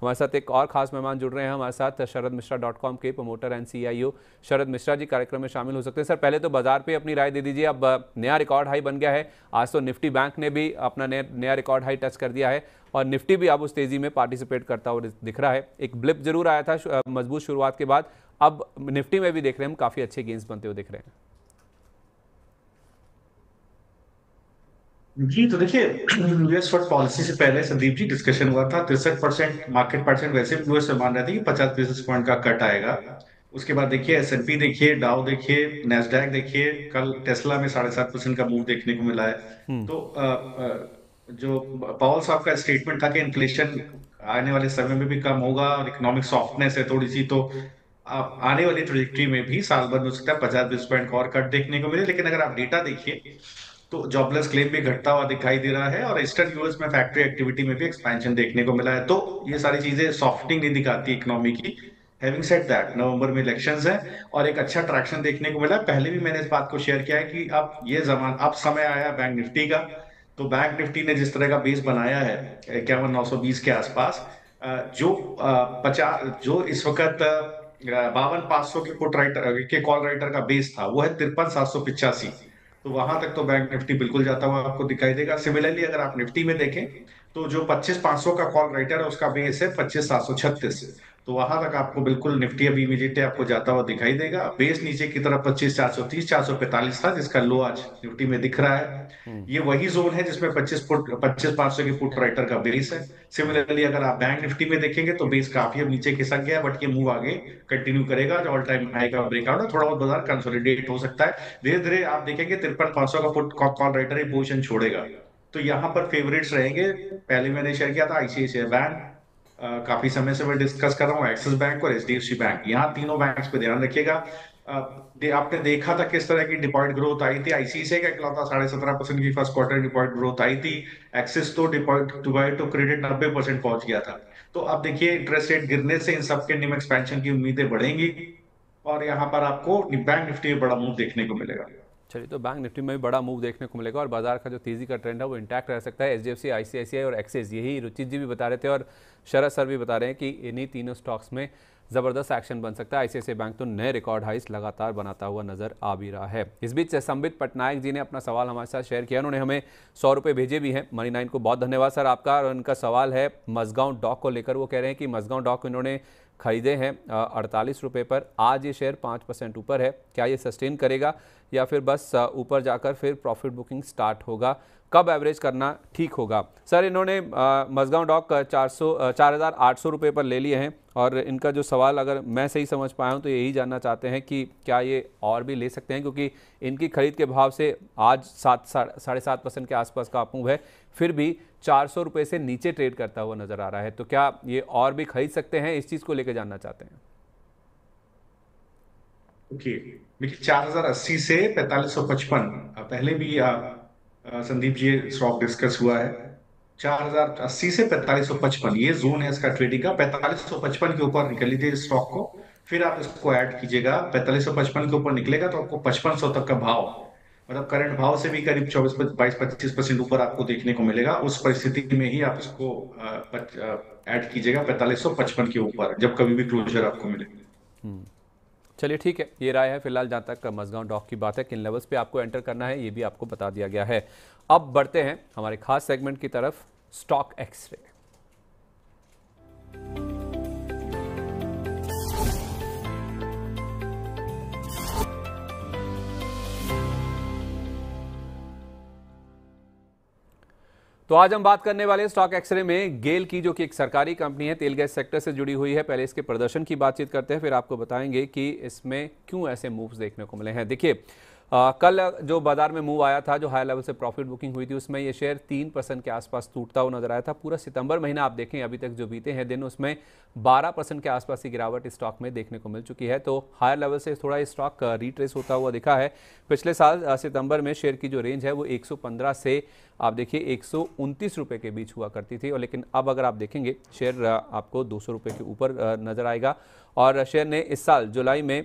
हमारे साथ एक और खास मेहमान जुड़ रहे हैं हमारे साथ, sharadmishra.com के प्रमोटर एंड CIO शरद मिश्रा जी कार्यक्रम में शामिल हो सकते हैं। सर पहले तो बाजार पे अपनी राय दे दीजिए। अब नया रिकॉर्ड हाई बन गया है, आज तो निफ्टी बैंक ने भी अपना नया रिकॉर्ड हाई टच कर दिया है और निफ्टी भी अब उस तेजी में पार्टिसिपेट करता हुआ दिख रहा है। एक ब्लिप जरूर आया था मजबूत शुरुआत के बाद, अब निफ्टी में भी देख रहे हैं हम काफ़ी अच्छे गेंस बनते हुए दिख रहे हैं। जी तो देखिए यूएस फंड पॉलिसी से पहले संदीप जी डिस्कशन हुआ था 63% मार्केट परसेंट वैसे भी यूएस में मान रहे थे कि 50 बेसिस पॉइंट का कट आएगा। उसके बाद देखिए एसएनपी देखिए, डाउ देखिए, नेस्डैक देखिए, कल टेस्ला में 7.5% का मूव देखने को मिला है। तो जो पावल साहब का स्टेटमेंट था कि इन्फ्लेशन आने वाले समय में भी कम होगा और इकोनॉमिक सॉफ्टनेस है थोड़ी सी, तो आने वाली ट्रेजेक्टरी में भी साल भर में हो सकता है 50 बेसिस पॉइंट का और कट देखने को मिले। लेकिन अगर आप डेटा देखिए तो जॉबलेस क्लेम भी घटता हुआ दिखाई दे रहा है और ईस्टर्न यूएस में फैक्ट्री एक्टिविटी में भी एक्सपेंशन देखने को मिला है। तो ये सारी चीजें सॉफ्टनिंग नहीं दिखाती इकोनॉमी की। हैविंग सेड दैट, नवंबर में इलेक्शंस है और एक अच्छा ट्रैक्शन देखने को मिला है। पहले भी मैंने इस बात को शेयर किया है कि अब समय आया बैंक निफ्टी का। तो बैंक निफ्टी ने जिस तरह का बेस बनाया है 51,920 के आसपास, जो इस वक्त 52,500 के पुट राइटर के कॉल राइटर का बेस था वो है 53,785। तो वहां तक तो बैंक निफ्टी बिल्कुल जाता हुआ आपको दिखाई देगा। सिमिलरली अगर आप निफ्टी में देखें तो जो 25,500 का कॉल राइटर है उसका बेस है 25,736। तो वहां तक आपको बिल्कुल निफ्टी अभी इमीडिएटली आपको जाता हुआ दिखाई देगा। बेस नीचे की तरफ 25,430 445 था जिसका लो आज निफ्टी में दिख रहा है। ये वही जोन है जिसमें 25,500 की पुट राइटर का बेस है। सिमिलरली अगर आप बैंक निफ्टी में देखेंगे तो बेस काफी अब नीचे खिसक गया, बट ये मूव आगे कंटिन्यू करेगा। जो ऑल टाइम हाई का ब्रेकआउट है, थोड़ा बहुत बाजार कंसोलिडेट हो सकता है। धीरे धीरे आप देखेंगे 53,500 का पुट कॉल राइटर ही पोजीशन छोड़ेगा। तो यहाँ पर फेवरेट्स रहेंगे, पहले मैंने शेयर किया था आईसीआईसीआई बैंक, काफी समय से मैं डिस्कस कर रहा हूँ एक्सिस बैंक और एचडीएफसी बैंक। यहाँ तीनों बैंक्स पे ध्यान रखिएगा। आपने देखा था किस तरह की डिपॉजिट ग्रोथ आई थी। आईसीआईसीआई का इकलौता 17.5% की फर्स्ट क्वार्टर डिपॉजिट ग्रोथ आई थी। एक्सिस तो डिपॉजिट टू क्रेडिट 90% पहुंच गया था। तो अब देखिए इंटरेस्ट रेट गिरने से इन सबके निम एक्सपेंशन की उम्मीदें बढ़ेंगी और यहाँ पर आपको बैंक निफ्टी में बड़ा मूव देखने को मिलेगा। चलिए, तो बैंक निफ्टी में भी बड़ा मूव देखने को मिलेगा और बाजार का जो तेजी का ट्रेंड है वो इंटैक्ट रह सकता है। एचडीएफसी, आईसीआईसीआई और एक्सिस, यही रुचित जी भी बता रहे थे और शरद सर भी बता रहे हैं कि इन्हीं तीनों स्टॉक्स में ज़बरदस्त एक्शन बन सकता है। आईसीआईसीआई बैंक तो नए रिकॉर्ड हाइस लगातार बनाता हुआ नजर आ भी रहा है। इस बीच संबित पटनायक जी ने अपना सवाल हमारे साथ शेयर किया। उन्होंने हमें 100 रुपये भेजे भी हैं मनी9 को। बहुत धन्यवाद सर आपका। और उनका सवाल है मझगांव डॉक को लेकर। वो कह रहे हैं कि मझगांव डॉक इन्होंने खरीदे हैं 48 रुपये पर, आज ये शेयर 5% ऊपर है, क्या ये सस्टेन करेगा या फिर बस ऊपर जाकर फिर प्रॉफिट बुकिंग स्टार्ट होगा? कब एवरेज करना ठीक होगा? सर, इन्होंने मझगांव डॉक 4,800 रुपये पर ले लिए हैं और इनका जो सवाल, अगर मैं सही समझ पाया हूं, तो यही जानना चाहते हैं कि क्या ये और भी ले सकते हैं, क्योंकि इनकी खरीद के भाव से आज 7-7.5% के आसपास का अप मूव है, फिर भी 400 रुपये से नीचे ट्रेड करता हुआ नजर आ रहा है। तो क्या ये और भी खरीद सकते हैं? इस चीज़ को लेकर जानना चाहते हैं। ओके, देखिए 4080 से 4555 पहले भी संदीप जी स्टॉक डिस्कस हुआ है। 4080 से 4555 ये जोन है इसका ट्रेडिंग का। 4555 के ऊपर निकल लीजिए स्टॉक को, फिर आप इसको ऐड कीजिएगा। 4555 के ऊपर निकलेगा तो आपको 5500 तक का भाव, मतलब करंट भाव से भी करीब 22-25% ऊपर आपको देखने को मिलेगा। उस परिस्थिति में ही आप इसको ऐड कीजिएगा 4555 के ऊपर, जब कभी भी क्लोजर आपको मिले। चलिए ठीक है, ये राय है फिलहाल। जहाँ तक मझगांव डॉक की बात है, किन लेवल्स पे आपको एंटर करना है ये भी आपको बता दिया गया है। अब बढ़ते हैं हमारे खास सेगमेंट की तरफ, स्टॉक एक्सरे। तो आज हम बात करने वाले स्टॉक एक्सरे में गेल की, जो कि एक सरकारी कंपनी है, तेल गैस सेक्टर से जुड़ी हुई है। पहले इसके प्रदर्शन की बातचीत करते हैं, फिर आपको बताएंगे कि इसमें क्यों ऐसे मूव्स देखने को मिले हैं। देखिए, कल जो बाजार में मूव आया था, जो हाई लेवल से प्रॉफिट बुकिंग हुई थी, उसमें ये शेयर 3% के आसपास टूटता हुआ नजर आया था। पूरा सितंबर महीना आप देखें अभी तक जो बीते हैं दिन, उसमें 12% के आसपास की गिरावट इस स्टॉक में देखने को मिल चुकी है। तो हायर लेवल से थोड़ा ये स्टॉक रिट्रेस होता हुआ दिखा है। पिछले साल सितंबर में शेयर की जो रेंज है वो 115 से आप देखिए 129 रुपये के बीच हुआ करती थी, और लेकिन अब अगर आप देखेंगे शेयर आपको 200 रुपये के ऊपर नजर आएगा। और शेयर ने इस साल जुलाई में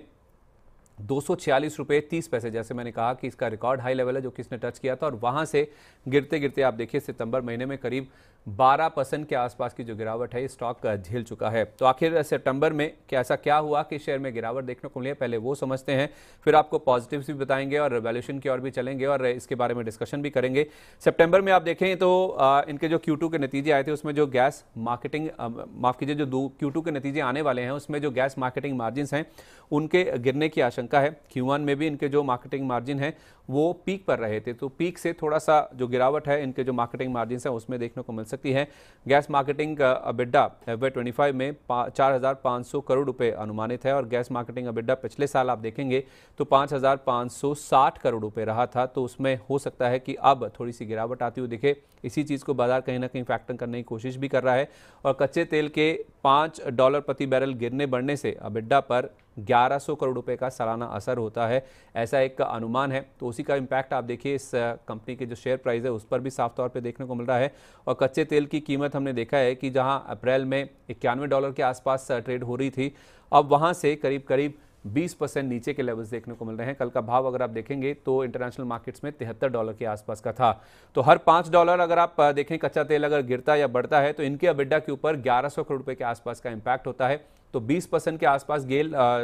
246 रुपये 30 पैसे, जैसे मैंने कहा कि इसका रिकॉर्ड हाई लेवल है जो कि इसने टच किया था, और वहां से गिरते गिरते आप देखिए सितंबर महीने में करीब 12% के आसपास की जो गिरावट है स्टॉक झेल चुका है। तो आखिर सितंबर में ऐसा क्या हुआ कि शेयर में गिरावट देखने को मिली है, पहले वो समझते हैं, फिर आपको पॉजिटिव्स भी बताएंगे और वैल्यूएशन की ओर भी चलेंगे और इसके बारे में डिस्कशन भी करेंगे। सितंबर में आप देखें तो इनके जो Q2 के नतीजे आए थे, उसमें जो गैस मार्केटिंग, माफ कीजिए, जो Q2 के नतीजे आने वाले हैं उसमें जो गैस मार्केटिंग मार्जिन हैं उनके गिरने की आशंका है। Q1 में भी इनके जो मार्केटिंग मार्जिन है वो पीक पर रहे थे, तो पीक से थोड़ा सा जो गिरावट है इनके जो मार्केटिंग मार्जिन है उसमें देखने को मिल सकती है। गैस मार्केटिंग अबिड्डा FY25 में 4,500 करोड़ रुपए अनुमानित है, और गैस मार्केटिंग अबिड्डा पिछले साल आप देखेंगे तो 5,560 करोड़ रुपए रहा था। तो उसमें हो सकता है कि अब थोड़ी सी गिरावट आती हुई दिखे। इसी चीज़ को बाजार कहीं ना कहीं फैक्टर करने की कोशिश भी कर रहा है, और कच्चे तेल के $5 प्रति बैरल गिरने बढ़ने से अबिड्डा पर 1100 करोड़ रुपए का सालाना असर होता है, ऐसा एक अनुमान है। तो उसी का इम्पैक्ट आप देखिए इस कंपनी के जो शेयर प्राइस है उस पर भी साफ तौर पे देखने को मिल रहा है। और कच्चे तेल की कीमत हमने देखा है कि जहां अप्रैल में $91 के आसपास ट्रेड हो रही थी, अब वहां से करीब करीब 20% नीचे के लेवल्स देखने को मिल रहे हैं। कल का भाव अगर आप देखेंगे तो इंटरनेशनल मार्केट्स में $73 के आसपास का था। तो हर $5 अगर आप देखें कच्चा तेल अगर गिरता या बढ़ता है तो इनके अबिड्डा के ऊपर 1100 करोड़ रुपए के आसपास का इंपैक्ट होता है। तो 20% के आसपास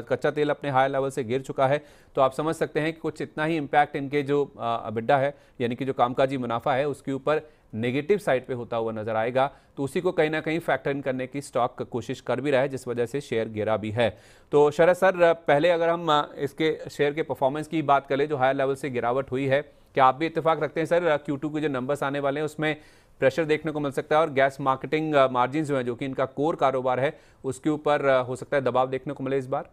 कच्चा तेल अपने हाई लेवल से गिर चुका है। तो आप समझ सकते हैं कि कुछ इतना ही इंपैक्ट इनके जो अबिड्डा है, यानी कि जो कामकाजी मुनाफा है, उसके ऊपर नेगेटिव साइड पे होता हुआ नजर आएगा। तो उसी को कहीं ना कहीं फैक्टर इन करने की स्टॉक कोशिश कर भी रहा है, जिस वजह से शेयर गिरा भी है। तो शरद सर, पहले अगर हम इसके शेयर के परफॉर्मेंस की बात करें, जो हायर लेवल से गिरावट हुई है, क्या आप भी इत्तेफाक रखते हैं सर Q2 के जो नंबर्स आने वाले हैं उसमें प्रेशर देखने को मिल सकता है, और गैस मार्केटिंग मार्जिन जो है जो कि इनका कोर कारोबार है उसके ऊपर हो सकता है दबाव देखने को मिले इस बार?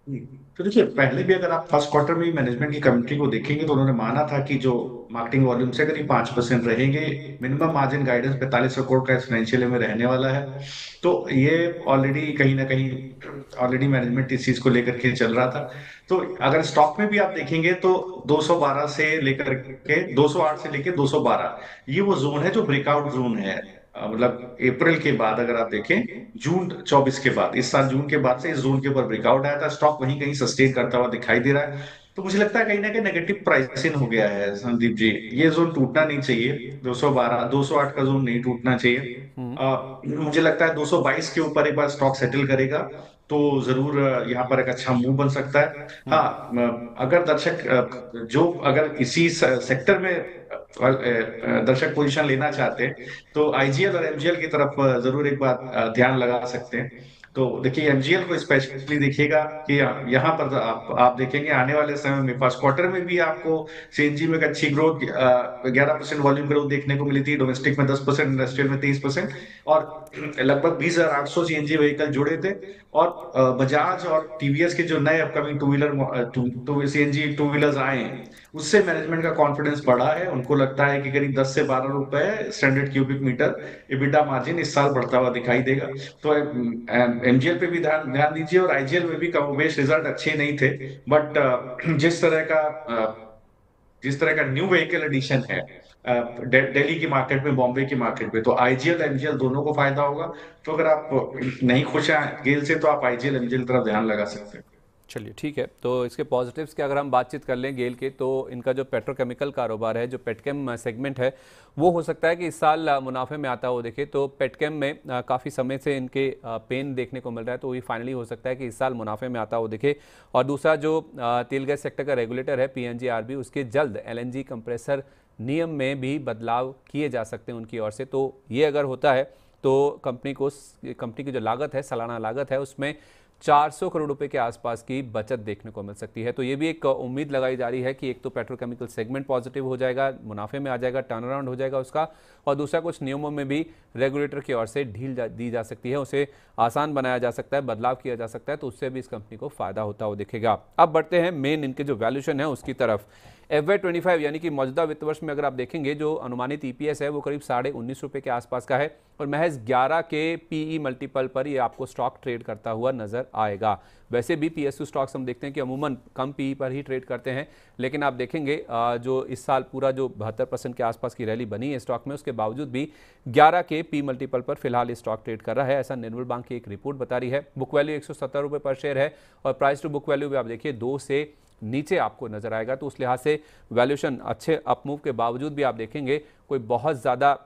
तो देखिए, पहले भी अगर आप फर्स्ट क्वार्टर में मैनेजमेंट की कमेंट्री को देखेंगे तो उन्होंने माना था कि जो मार्केटिंग वॉल्यूम से करीब 5% रहेंगे, मिनिमम मार्जिन गाइडेंस 45 करोड़ का इस फाइनेंशियल ईयर में रहने वाला है। तो ये ऑलरेडी कहीं ना कहीं ऑलरेडी मैनेजमेंट इस चीज को लेकर के चल रहा था। तो अगर स्टॉक में भी आप देखेंगे तो 212 से लेकर के 208 से लेकर 212 ये वो जोन है जो ब्रेकआउट जोन है। मतलब अप्रैल के बाद अगर आप देखें, जून 24 के बाद, इस साल जून के बाद से इस जोन के ऊपर ब्रेकआउट आया था। स्टॉक वहीं कहीं सस्टेन करता हुआ दिखाई दे रहा है। तो मुझे लगता है कहीं ना कहीं नेगेटिव प्राइसिंग हो गया है संदीप जी। ये जोन टूटना नहीं चाहिए, 212 208 का जोन नहीं टूटना चाहिए। मुझे लगता है 222 के ऊपर एक बार स्टॉक सेटल करेगा तो जरूर यहाँ पर एक अच्छा मूव बन सकता है। हाँ, अगर दर्शक जो अगर इसी सेक्टर में दर्शक पोजीशन लेना चाहते हैं तो IGL और MGL की तरफ जरूर एक बार ध्यान लगा सकते हैं। तो देखिए एमजीएल को स्पेशली देखिएगा कि यहाँ पर आप देखेंगे आने वाले समय में फर्स्ट क्वार्टर में भी आपको सीएनजी में एक अच्छी ग्रोथ 11% वॉल्यूम ग्रोथ देखने को मिली थी, डोमेस्टिक में 10%, इंडस्ट्रियल में 23%, और लगभग 20,800 सीएनजी व्हीकल जुड़े थे। और बजाज और टीवीएस के जो नए upcoming two wheeler CNG two wheelers आए हैं, उससे मैनेजमेंट का कॉन्फिडेंस बढ़ा है। उनको लगता है कि करीब 10 से 12 रुपए standard cubic meter EBITDA margin इस साल बढ़ता हुआ दिखाई देगा। तो एमजीएल पे भी ध्यान ध्यान दीजिए, और आईजीएल में भी कमोबेश रिजल्ट अच्छे नहीं थे, बट जिस तरह का न्यू व्हीकल एडिशन है दिल्ली की मार्केट में, बॉम्बे की मार्केट में, तो आईजीएल एमजीएल दोनों को फायदा होगा। तो अगर आप नहीं खुश हैं गेल से, तो आप आईजीएल एमजीएल तरफ ध्यान लगा सकते हैं। चलिए ठीक है, तो इसके पॉजिटिव्स की अगर हम बातचीत कर लें गेल के, तो इनका जो पेट्रोकेमिकल कारोबार है, जो पेटकेम सेगमेंट है, वो हो सकता है कि इस साल मुनाफे में आता हो। देखे तो पेटकेम में काफ़ी समय से इनके पेन देखने को मिल रहा है, तो ये फाइनली हो सकता है कि इस साल मुनाफे में आता हो दिखे। और दूसरा जो तेल गैस सेक्टर का रेगुलेटर है पीएनजीआरबी, उसके जल्द एलएनजी कंप्रेसर नियम में भी बदलाव किए जा सकते हैं उनकी ओर से। तो ये अगर होता है तो कंपनी की जो लागत है, सालाना लागत है, उसमें 400 करोड़ रुपए के आसपास की बचत देखने को मिल सकती है। तो ये भी एक उम्मीद लगाई जा रही है कि एक तो पेट्रोकेमिकल सेगमेंट पॉजिटिव हो जाएगा, मुनाफे में आ जाएगा, टर्न अराउंड हो जाएगा उसका, और दूसरा कुछ नियमों में भी रेगुलेटर की ओर से ढील दी जा सकती है, उसे आसान बनाया जा सकता है, बदलाव किया जा सकता है, तो उससे भी इस कंपनी को फायदा होता हुआ दिखेगा। अब बढ़ते हैं मेन इनके जो वैल्यूएशन है उसकी तरफ। FY25 यानी कि मौजूदा वित्त वर्ष में अगर आप देखेंगे, जो अनुमानित EPS है वो करीब 19.5 रुपये के आसपास का है, और महज 11 के PE मल्टीपल पर ये आपको स्टॉक ट्रेड करता हुआ नजर आएगा। वैसे भी PSU स्टॉक्स हम देखते हैं कि अमूमन कम PE पर ही ट्रेड करते हैं, लेकिन आप देखेंगे जो इस साल पूरा जो 72% के आसपास की रैली बनी है स्टॉक में, उसके बावजूद भी 11 के PE मल्टीपल पर फिलहाल स्टॉक ट्रेड कर रहा है, ऐसा निर्मल बैंक की एक रिपोर्ट बता रही है। बुक वैल्यू 170 रुपये पर शेयर है, और प्राइस टू बुक वैल्यू भी आप देखिए 2 से नीचे आपको नजर आएगा। तो उस लिहाज से वैल्यूएशन अच्छे अपमूव के बावजूद भी आप देखेंगे कोई बहुत ज़्यादा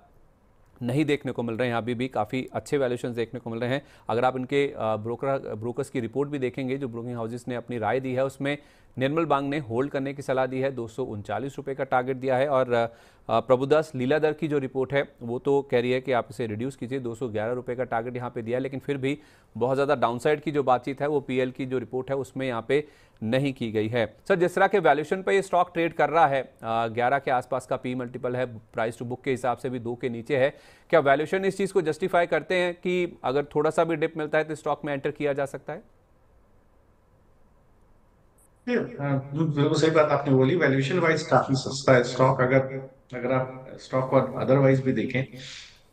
नहीं देखने को मिल रहे हैं, अभी भी काफ़ी अच्छे वैल्यूएशन देखने को मिल रहे हैं। अगर आप इनके ब्रोकर्स की रिपोर्ट भी देखेंगे, जो ब्रोकिंग हाउसेस ने अपनी राय दी है, उसमें निर्मल बांग ने होल्ड करने की सलाह दी है, 239 रुपये का टारगेट दिया है। और प्रभुदास लीलाधर की जो रिपोर्ट है वो तो कह रही है कि आप इसे रिड्यूस कीजिए, 211 रुपये का टारगेट यहाँ पे दिया है, लेकिन फिर भी बहुत ज़्यादा डाउनसाइड की जो बातचीत है वो PL की जो रिपोर्ट है उसमें यहाँ पे नहीं की गई है। सर, जिस तरह के वैल्यूएशन पे ये स्टॉक ट्रेड कर रहा है, 11 के आसपास का PE मल्टीपल है, प्राइस टू बुक के हिसाब से भी 2 के नीचे है, क्या वैल्यूएशन इस चीज़ को जस्टिफाई करते हैं कि अगर थोड़ा सा भी डिप मिलता है तो स्टॉक में एंटर किया जा सकता है? बिल्कुल सही बात आपने बोली, वैल्यूएशन वाइज काफी सस्ता है स्टॉक। अगर अगर आप स्टॉक को अदरवाइज भी देखें,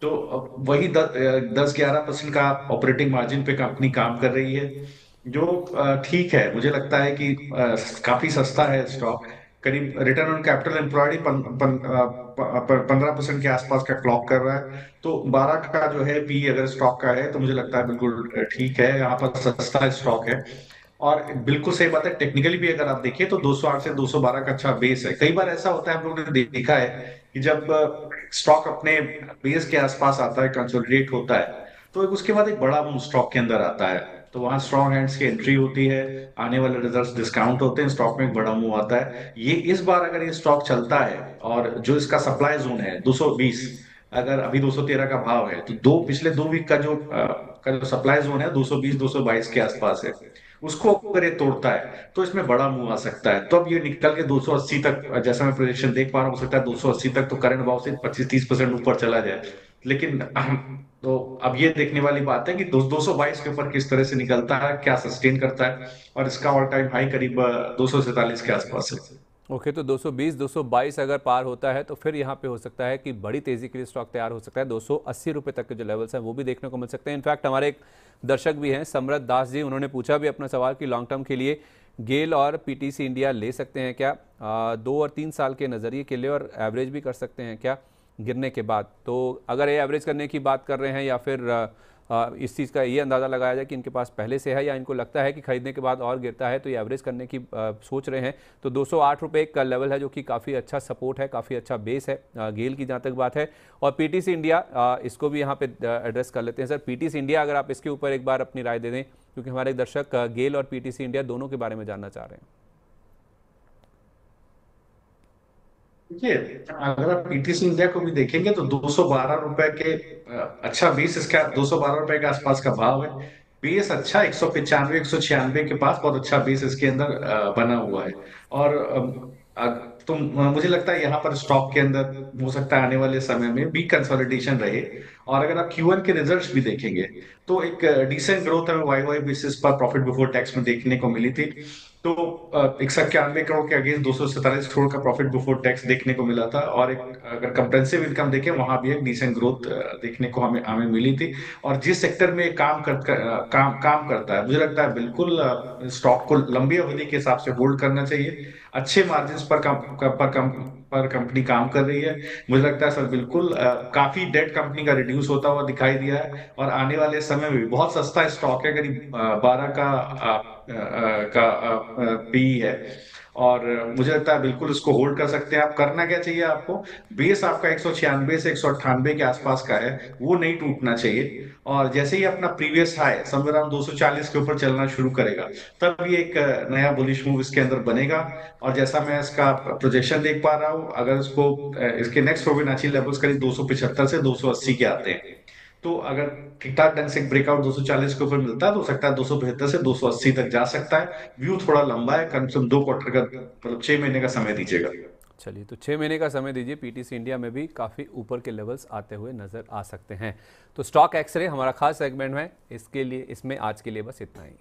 तो वही 10-11% का ऑपरेटिंग मार्जिन पे कंपनी काम कर रही है, जो ठीक है। मुझे लगता है कि काफी सस्ता है स्टॉक। करीब रिटर्न ऑन कैपिटल एम्प्लॉयड 15% के आसपास का क्लॉक कर रहा है। तो 12 का जो है PE अगर स्टॉक का है, तो मुझे लगता है बिल्कुल ठीक है, यहाँ पर सस्ता स्टॉक है। और बिल्कुल सही बात है, टेक्निकली भी अगर आप देखिए तो 208 से 212 का अच्छा बेस है। कई बार ऐसा होता है, हम लोगों ने देखा है कि जब स्टॉक अपने बेस के आसपास आता है, कंसोलिडेट होता है, तो उसके बाद एक बड़ा मूव स्टॉक के अंदर आता है, तो वहां स्ट्रॉन्ग हैंड्स की एंट्री होती है, आने वाले रिजल्ट्स डिस्काउंट होते हैं, स्टॉक में एक बड़ा मूव आता है। ये इस बार अगर ये स्टॉक चलता है, और जो इसका सप्लाई जोन है 220, अगर अभी 213 का भाव है, तो पिछले 2 वीक का जो सप्लाई जोन है 220-222 के आसपास है, उसको अगर ये तोड़ता है तो इसमें बड़ा मूव आ सकता है। तो अब ये निकल के 280 तक, जैसा मैं प्रोजेक्शन देख पा रहा हूँ, हो सकता है 280 तक तो करंट भाव से 25-30% ऊपर चला जाए। लेकिन तो अब ये देखने वाली बात है कि 222 के ऊपर किस तरह से निकलता है, क्या सस्टेन करता है, और इसका ऑल टाइम हाई करीब 247 के आसपास है। ओके, तो 220 222 अगर पार होता है तो फिर यहाँ पे हो सकता है कि बड़ी तेजी के लिए स्टॉक तैयार हो सकता है। 280 रुपये तक के जो लेवल्स हैं वो भी देखने को मिल सकते हैं। इनफैक्ट हमारे एक दर्शक भी हैं, समृद्ध दास जी, उन्होंने पूछा भी अपना सवाल कि लॉन्ग टर्म के लिए गेल और PTC इंडिया ले सकते हैं क्या, 2 और 3 साल के नज़रिए के लिए, और एवरेज भी कर सकते हैं क्या गिरने के बाद। तो अगर ये एवरेज करने की बात कर रहे हैं, या फिर इस चीज़ का ये अंदाज़ा लगाया जाए कि इनके पास पहले से है, या इनको लगता है कि खरीदने के बाद और गिरता है, तो ये एवरेज करने की सोच रहे हैं, तो 208 रुपये का लेवल है, जो कि काफ़ी अच्छा सपोर्ट है, काफ़ी अच्छा बेस है गेल की जहाँ तक बात है। और PTC इंडिया, इसको भी यहाँ पे एड्रेस कर लेते हैं। सर, PTC इंडिया, अगर आप इसके ऊपर एक बार अपनी राय दे दें, क्योंकि हमारे दर्शक गेल और PTC इंडिया दोनों के बारे में जानना चाह रहे हैं। देखिए, अगर आप PTC इंडिया को भी देखेंगे तो 212 रुपए के अच्छा 20, इसका 212 रुपए के आसपास का भाव है। बेस अच्छा 195 196 के पास बहुत अच्छा बेस इसके अंदर बना हुआ है। और तो मुझे लगता है यहाँ पर स्टॉक के अंदर हो सकता है आने वाले समय में भी कंसोलिडेशन रहे। और अगर आप Q1 के रिजल्ट्स भी देखेंगे तो एक डिसेंट ग्रोथ हमें वाई वाई बेसिस पर प्रॉफिट बिफोर टैक्स में देखने को मिली थी। तो 191 करोड़ के अगेंस्ट 247 करोड़ का प्रॉफिट बिफोर टैक्स देखने को मिला था। और एक अगर कंप्रेंसिव इनकम देखें वहां भी एक डिसेंट ग्रोथ देखने को हमें हमें मिली थी। और जिस सेक्टर में काम करता है मुझे लगता है बिल्कुल स्टॉक को लंबी अवधि के हिसाब से होल्ड करना चाहिए। अच्छे मार्जिन पर कंपनी काम कर रही है। मुझे लगता है सर बिल्कुल काफी डेट कंपनी का रिड्यूस होता हुआ दिखाई दिया है। और आने वाले समय में भी बहुत सस्ता स्टॉक है, करीब 12 का पी है। और मुझे लगता है बिल्कुल इसको होल्ड कर सकते हैं आप। करना क्या चाहिए आपको, बेस आपका 196 से 198 के आसपास का है, वो नहीं टूटना चाहिए। और जैसे ही अपना प्रीवियस हाई समवेयर अराउंड 240 के ऊपर चलना शुरू करेगा तब ये एक नया बुलिश मूव इसके अंदर बनेगा। और जैसा मैं इसका प्रोजेक्शन देख पा रहा हूँ, अगर इसको इसके नेक्स्ट फिबोनाची लेवल्स करीब 275 से 280 के आते हैं, तो अगर ठीक ठाक ढंग से ब्रेकआउट 240 के ऊपर मिलता है तो हो सकता है 275 से 280 तक जा सकता है। व्यू थोड़ा लंबा है, कम से कम 2 क्वार्टर का मतलब 6 महीने का समय दीजिएगा। चलिए, तो 6 महीने का समय दीजिए, पीटीसी इंडिया में भी काफ़ी ऊपर के लेवल्स आते हुए नज़र आ सकते हैं। तो स्टॉक एक्सरे हमारा खास सेगमेंट है, इसके लिए इसमें आज के लिए बस इतना ही।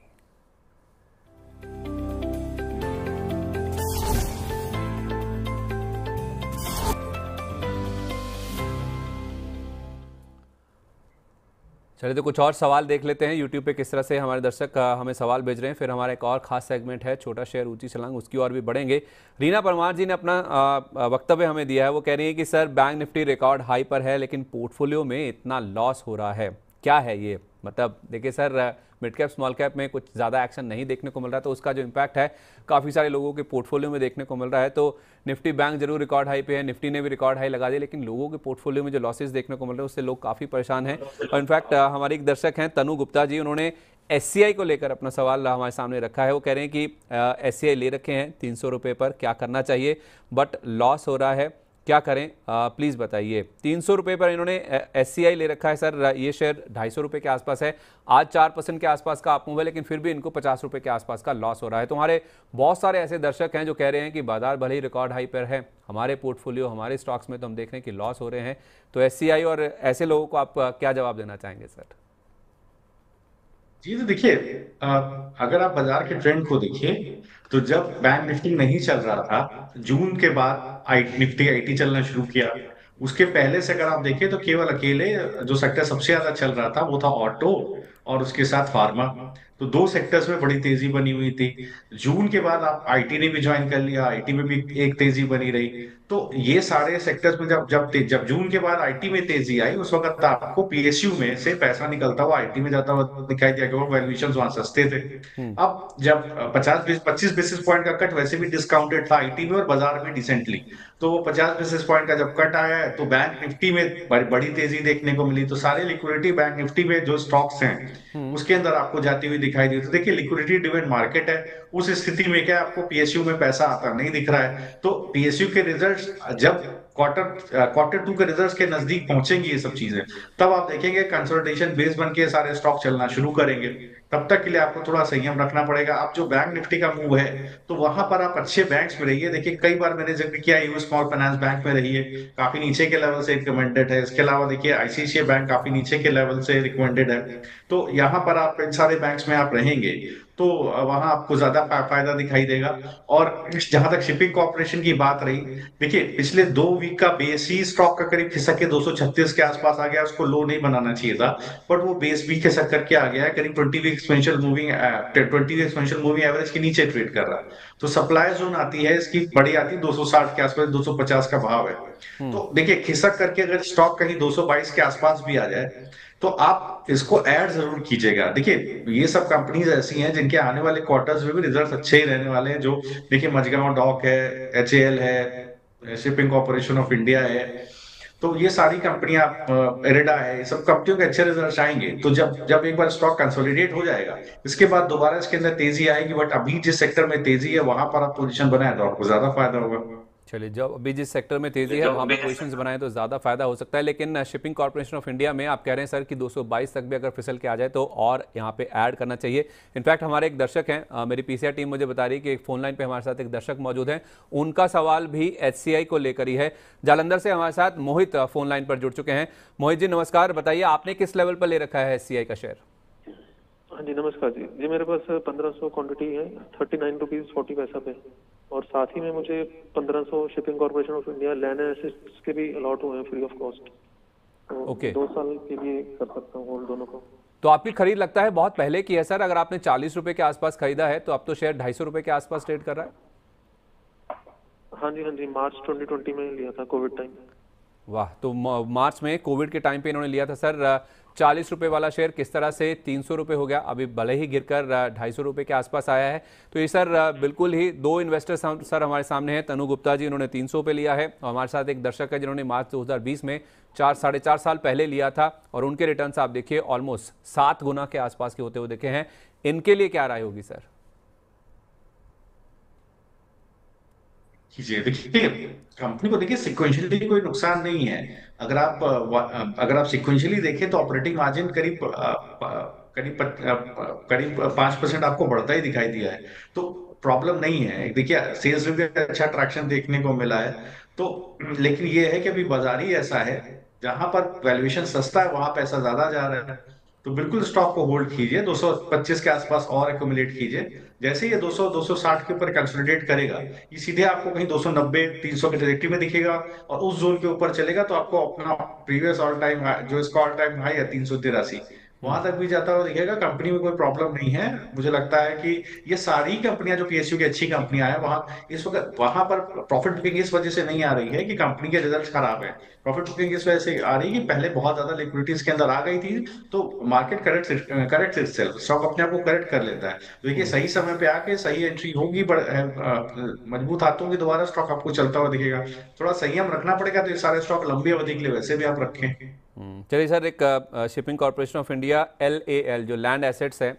चलिए, तो कुछ और सवाल देख लेते हैं यूट्यूब पे किस तरह से हमारे दर्शक हमें सवाल भेज रहे हैं। फिर हमारा एक और खास सेगमेंट है छोटा शेयर ऊंची छलांग, उसकी ओर भी बढ़ेंगे। रीना परमार जी ने अपना वक्तव्य हमें दिया है। वो कह रही है कि sir bank Nifty record high पर है लेकिन पोर्टफोलियो में इतना लॉस हो रहा है, क्या है ये? मतलब देखिए sir, mid cap small cap में कुछ ज़्यादा एक्शन नहीं देखने को मिल रहा है, तो उसका जो इम्पैक्ट है काफ़ी सारे लोगों के पोर्टफोलियो में देखने को मिल रहा है। तो निफ्टी बैंक जरूर रिकॉर्ड हाई पे है, निफ्टी ने भी रिकॉर्ड हाई लगा दिया, लेकिन लोगों के पोर्टफोलियो में जो लॉसेस देखने को मिल रहे हैं उससे लोग काफ़ी परेशान हैं। और इनफैक्ट हमारे एक दर्शक हैं तनु गुप्ता जी, उन्होंने SCI को लेकर अपना सवाल हमारे सामने रखा है। वो कह रहे हैं कि SCI ले रखे हैं 300 रुपये पर, क्या करना चाहिए, बट लॉस हो रहा है, क्या करें, प्लीज़ बताइए। 300 रुपये पर इन्होंने SCI ले रखा है सर। ये शेयर 250 रुपये के आसपास है, आज 4% के आसपास का अप मूव है, लेकिन फिर भी इनको 50 रुपये के आसपास का लॉस हो रहा है। तो हमारे बहुत सारे ऐसे दर्शक हैं जो कह रहे हैं कि बाजार भले ही रिकॉर्ड हाई पर है, हमारे पोर्टफोलियो हमारे स्टॉक्स में तो हम देख रहे हैं कि लॉस हो रहे हैं। तो SCI और ऐसे लोगों को आप क्या जवाब देना चाहेंगे सर? जी तो देखिए, अगर आप बाजार के ट्रेंड को देखिए तो जब बैंक निफ्टी नहीं चल रहा था, जून के बाद निफ्टी IT चलना शुरू किया। उसके पहले से अगर आप देखें तो केवल अकेले जो सेक्टर सबसे ज्यादा चल रहा था वो था ऑटो और उसके साथ फार्मा। तो 2 सेक्टर्स में बड़ी तेजी बनी हुई थी। जून के बाद आप IT ने भी ज्वाइन कर लिया, IT में भी एक तेजी बनी रही। तो ये सारे सेक्टर्स में जब जून के बाद IT में तेजी आई, उस वक्त आपको PSU में से पैसा निकलता हुआ IT में जाता हुआ दिखाई दिया, क्योंकि वैल्यूएशन वहां सस्ते थे। अब जब 25 बेसिस पॉइंट का कट वैसे भी डिस्काउंटेड था IT में और बाजार में डिसेंटली, तो 50 बेसिस पॉइंट का जब कट आया है तो बैंक निफ्टी में बड़ी तेजी देखने को मिली। तो सारे लिक्विडिटी बैंक निफ्टी में जो स्टॉक्स हैं उसके अंदर आपको जाती हुई दिखाई दी। तो देखिए, लिक्विडिटी ड्रिवन मार्केट है, उस स्थिति में क्या आपको PSU में पैसा आता नहीं दिख रहा है। तो PSU के रिजल्ट जब क्वार्टर 2 के रिजल्ट्स के नजदीक पहुंचेंगी ये सब चीजें, तब आप देखेंगे कंसोलिडेशन बेस बन के सारे स्टॉक चलना शुरू करेंगे। तब तक के लिए आपको थोड़ा संयम रखना पड़ेगा। अब जो बैंक निफ्टी का मूव है तो वहां पर आप अच्छे बैंक्स में रहिए। देखिए, कई बार मैंने जिक्र किया यूएस स्मॉल फाइनेंस बैंक में रहिए, काफी नीचे के लेवल से रिकमेंडेड है। इसके अलावा देखिए ICICI बैंक काफी नीचे के लेवल से रिकमेंडेड है। तो यहाँ पर आप इन सारे बैंक्स में आप रहेंगे तो वहां आपको ज्यादा फायदा दिखाई देगा। और जहां तक शिपिंग कॉर्पोरेशन की बात रही, देखिए पिछले 2 वीक का बेस ही स्टॉक का करीब खिसक के 236 के आसपास आ गया। उसको लो नहीं बनाना चाहिए था, बट वो बेस भी खिसक करके आ गया है, करीब 20 वीक एक्सपेंशियल मूविंग एवरेज के नीचे ट्रेड कर रहा है। तो सप्लाई जोन आती है इसकी बड़ी आती है 260 के आसपास, 250 का भाव है। तो देखिए, खिसक करके अगर स्टॉक कहीं 222 के आसपास भी आ जाए तो आप इसको ऐड जरूर कीजिएगा। देखिए, ये सब कंपनीज ऐसी हैं जिनके आने वाले क्वार्टर्स में भी रिजल्ट्स अच्छे ही रहने वाले हैं। जो देखिए, मझगांव डॉक है, HAL है, शिपिंग कॉर्पोरेशन ऑफ इंडिया है, तो ये सारी कंपनियां, इरेडा है, ये सब कंपनियों के अच्छे रिजल्ट आएंगे। तो जब एक बार स्टॉक कंसोलिडेट हो जाएगा, इसके बाद दोबारा इसके अंदर तेजी आएगी। बट अभी जिस सेक्टर में तेजी है वहां पर आप पोजीशन बनाए तो आपको ज्यादा फायदा होगा। चलिए, जब अभी जिस सेक्टर में तेजी है वहाँ पे पोजीशंस बनाए तो ज़्यादा फायदा हो सकता है, लेकिन शिपिंग कॉर्पोरेशन ऑफ इंडिया में आप कह रहे हैं सर कि 222 तक भी अगर फिसल के आ जाए तो और यहाँ पे ऐड करना चाहिए। इनफैक्ट हमारे एक दर्शक हैं, मेरी पीसीआर टीम मुझे बता रही है कि एक फोन लाइन पे हमारे साथ एक दर्शक मौजूद हैं, उनका सवाल भी एचसीआई को लेकर ही है। जालंधर से हमारे साथ मोहित फोन लाइन पर जुड़ चुके हैं। मोहित जी नमस्कार, बताइए आपने किस लेवल पर ले रखा है एचसीआई का शेयर? हाँ जी नमस्कार जी। जी मेरे पास 1500 क्वांटिटी है 39 रुपीज़ 40 पैसा पे, और साथ ही में मुझे 1500 shipping corporation of India land assets के भी अलॉट हुए हैं फ्री ऑफ कॉस्ट। तो ओके, 2 साल के लिए कर सकता हूँ होल्ड दोनों को। तो आपकी खरीद लगता है बहुत पहले की है सर। अगर आपने 40 रुपए के आसपास खरीदा है तो अब तो शेयर 250 रुपए के आसपास ट्रेड कर रहा है। हाँ जी मार्च 2020 में लिया था कोविड टाइम। वाह, तो मार्च में कोविड के टाइम पे इन्होंने लिया था सर। 40 रुपए वाला शेयर किस तरह से 300 रुपए हो गया, अभी भले ही गिरकर 250 रुपए के आसपास आया है। तो ये सर बिल्कुल ही दो इन्वेस्टर सर हमारे सामने हैं। तनु गुप्ता जी, उन्होंने 300 पे लिया है, और हमारे साथ एक दर्शक है जिन्होंने मार्च 2020 में 4-4.5 साल पहले लिया था, और उनके रिटर्न्स आप देखिए ऑलमोस्ट 7 गुना के आसपास के होते हुए देखे हैं। इनके लिए क्या राय होगी सर? जी देखिए, कंपनी को देखिए सिक्वेंशियली कोई नुकसान नहीं है। अगर आप सिक्वेंशियली देखें तो ऑपरेटिंग मार्जिन करीब 5% आपको बढ़ता ही दिखाई दिया है, तो प्रॉब्लम नहीं है। देखिए सेल्स में भी अच्छा ट्रैक्शन देखने को मिला है। तो लेकिन ये है कि अभी बाजार ही ऐसा है, जहां पर वैल्यूएशन सस्ता है वहां पैसा ज्यादा जा रहा है। तो बिल्कुल स्टॉक को होल्ड कीजिए, 225 के आसपास और एक्यूमुलेट कीजिए। जैसे ये 200 260 के ऊपर कंसोलिडेट करेगा, ये सीधे आपको कहीं 290 300 के ट्रेजेक्टरी में दिखेगा, और उस जोन के ऊपर चलेगा तो आपको अपना प्रीवियस ऑल टाइम हाई, जो इसका ऑल टाइम हाई है 383, वहां तक भी जाता हुआ दिखेगा। कंपनी में कोई प्रॉब्लम नहीं है। मुझे लगता है कि ये सारी कंपनियां जो पीएसयू की अच्छी कंपनियां हैं, वहां इस वक्त वहां पर प्रॉफिट बुकिंग इस वजह से नहीं आ रही है कि कंपनी के रिजल्ट खराब है। प्रॉफिट बुकिंग इस वजह से आ रही है कि पहले बहुत ज्यादा लिक्विडिटी इसके अंदर आ गई थी, तो मार्केट करेक्ट इटसेल्फ, स्टॉक अपने आप को करेक्ट कर लेता है। तो देखिए सही समय पे आके सही एंट्री होगी, मजबूत हाथों की दोबारा स्टॉक आपको चलता हुआ दिखेगा। थोड़ा संयम रखना पड़ेगा, तो ये सारे स्टॉक लंबी अवधि के लिए वैसे भी आप रखें। चलिए सर, एक shipping corporation of India LAL जो लैंड एसेट्स है,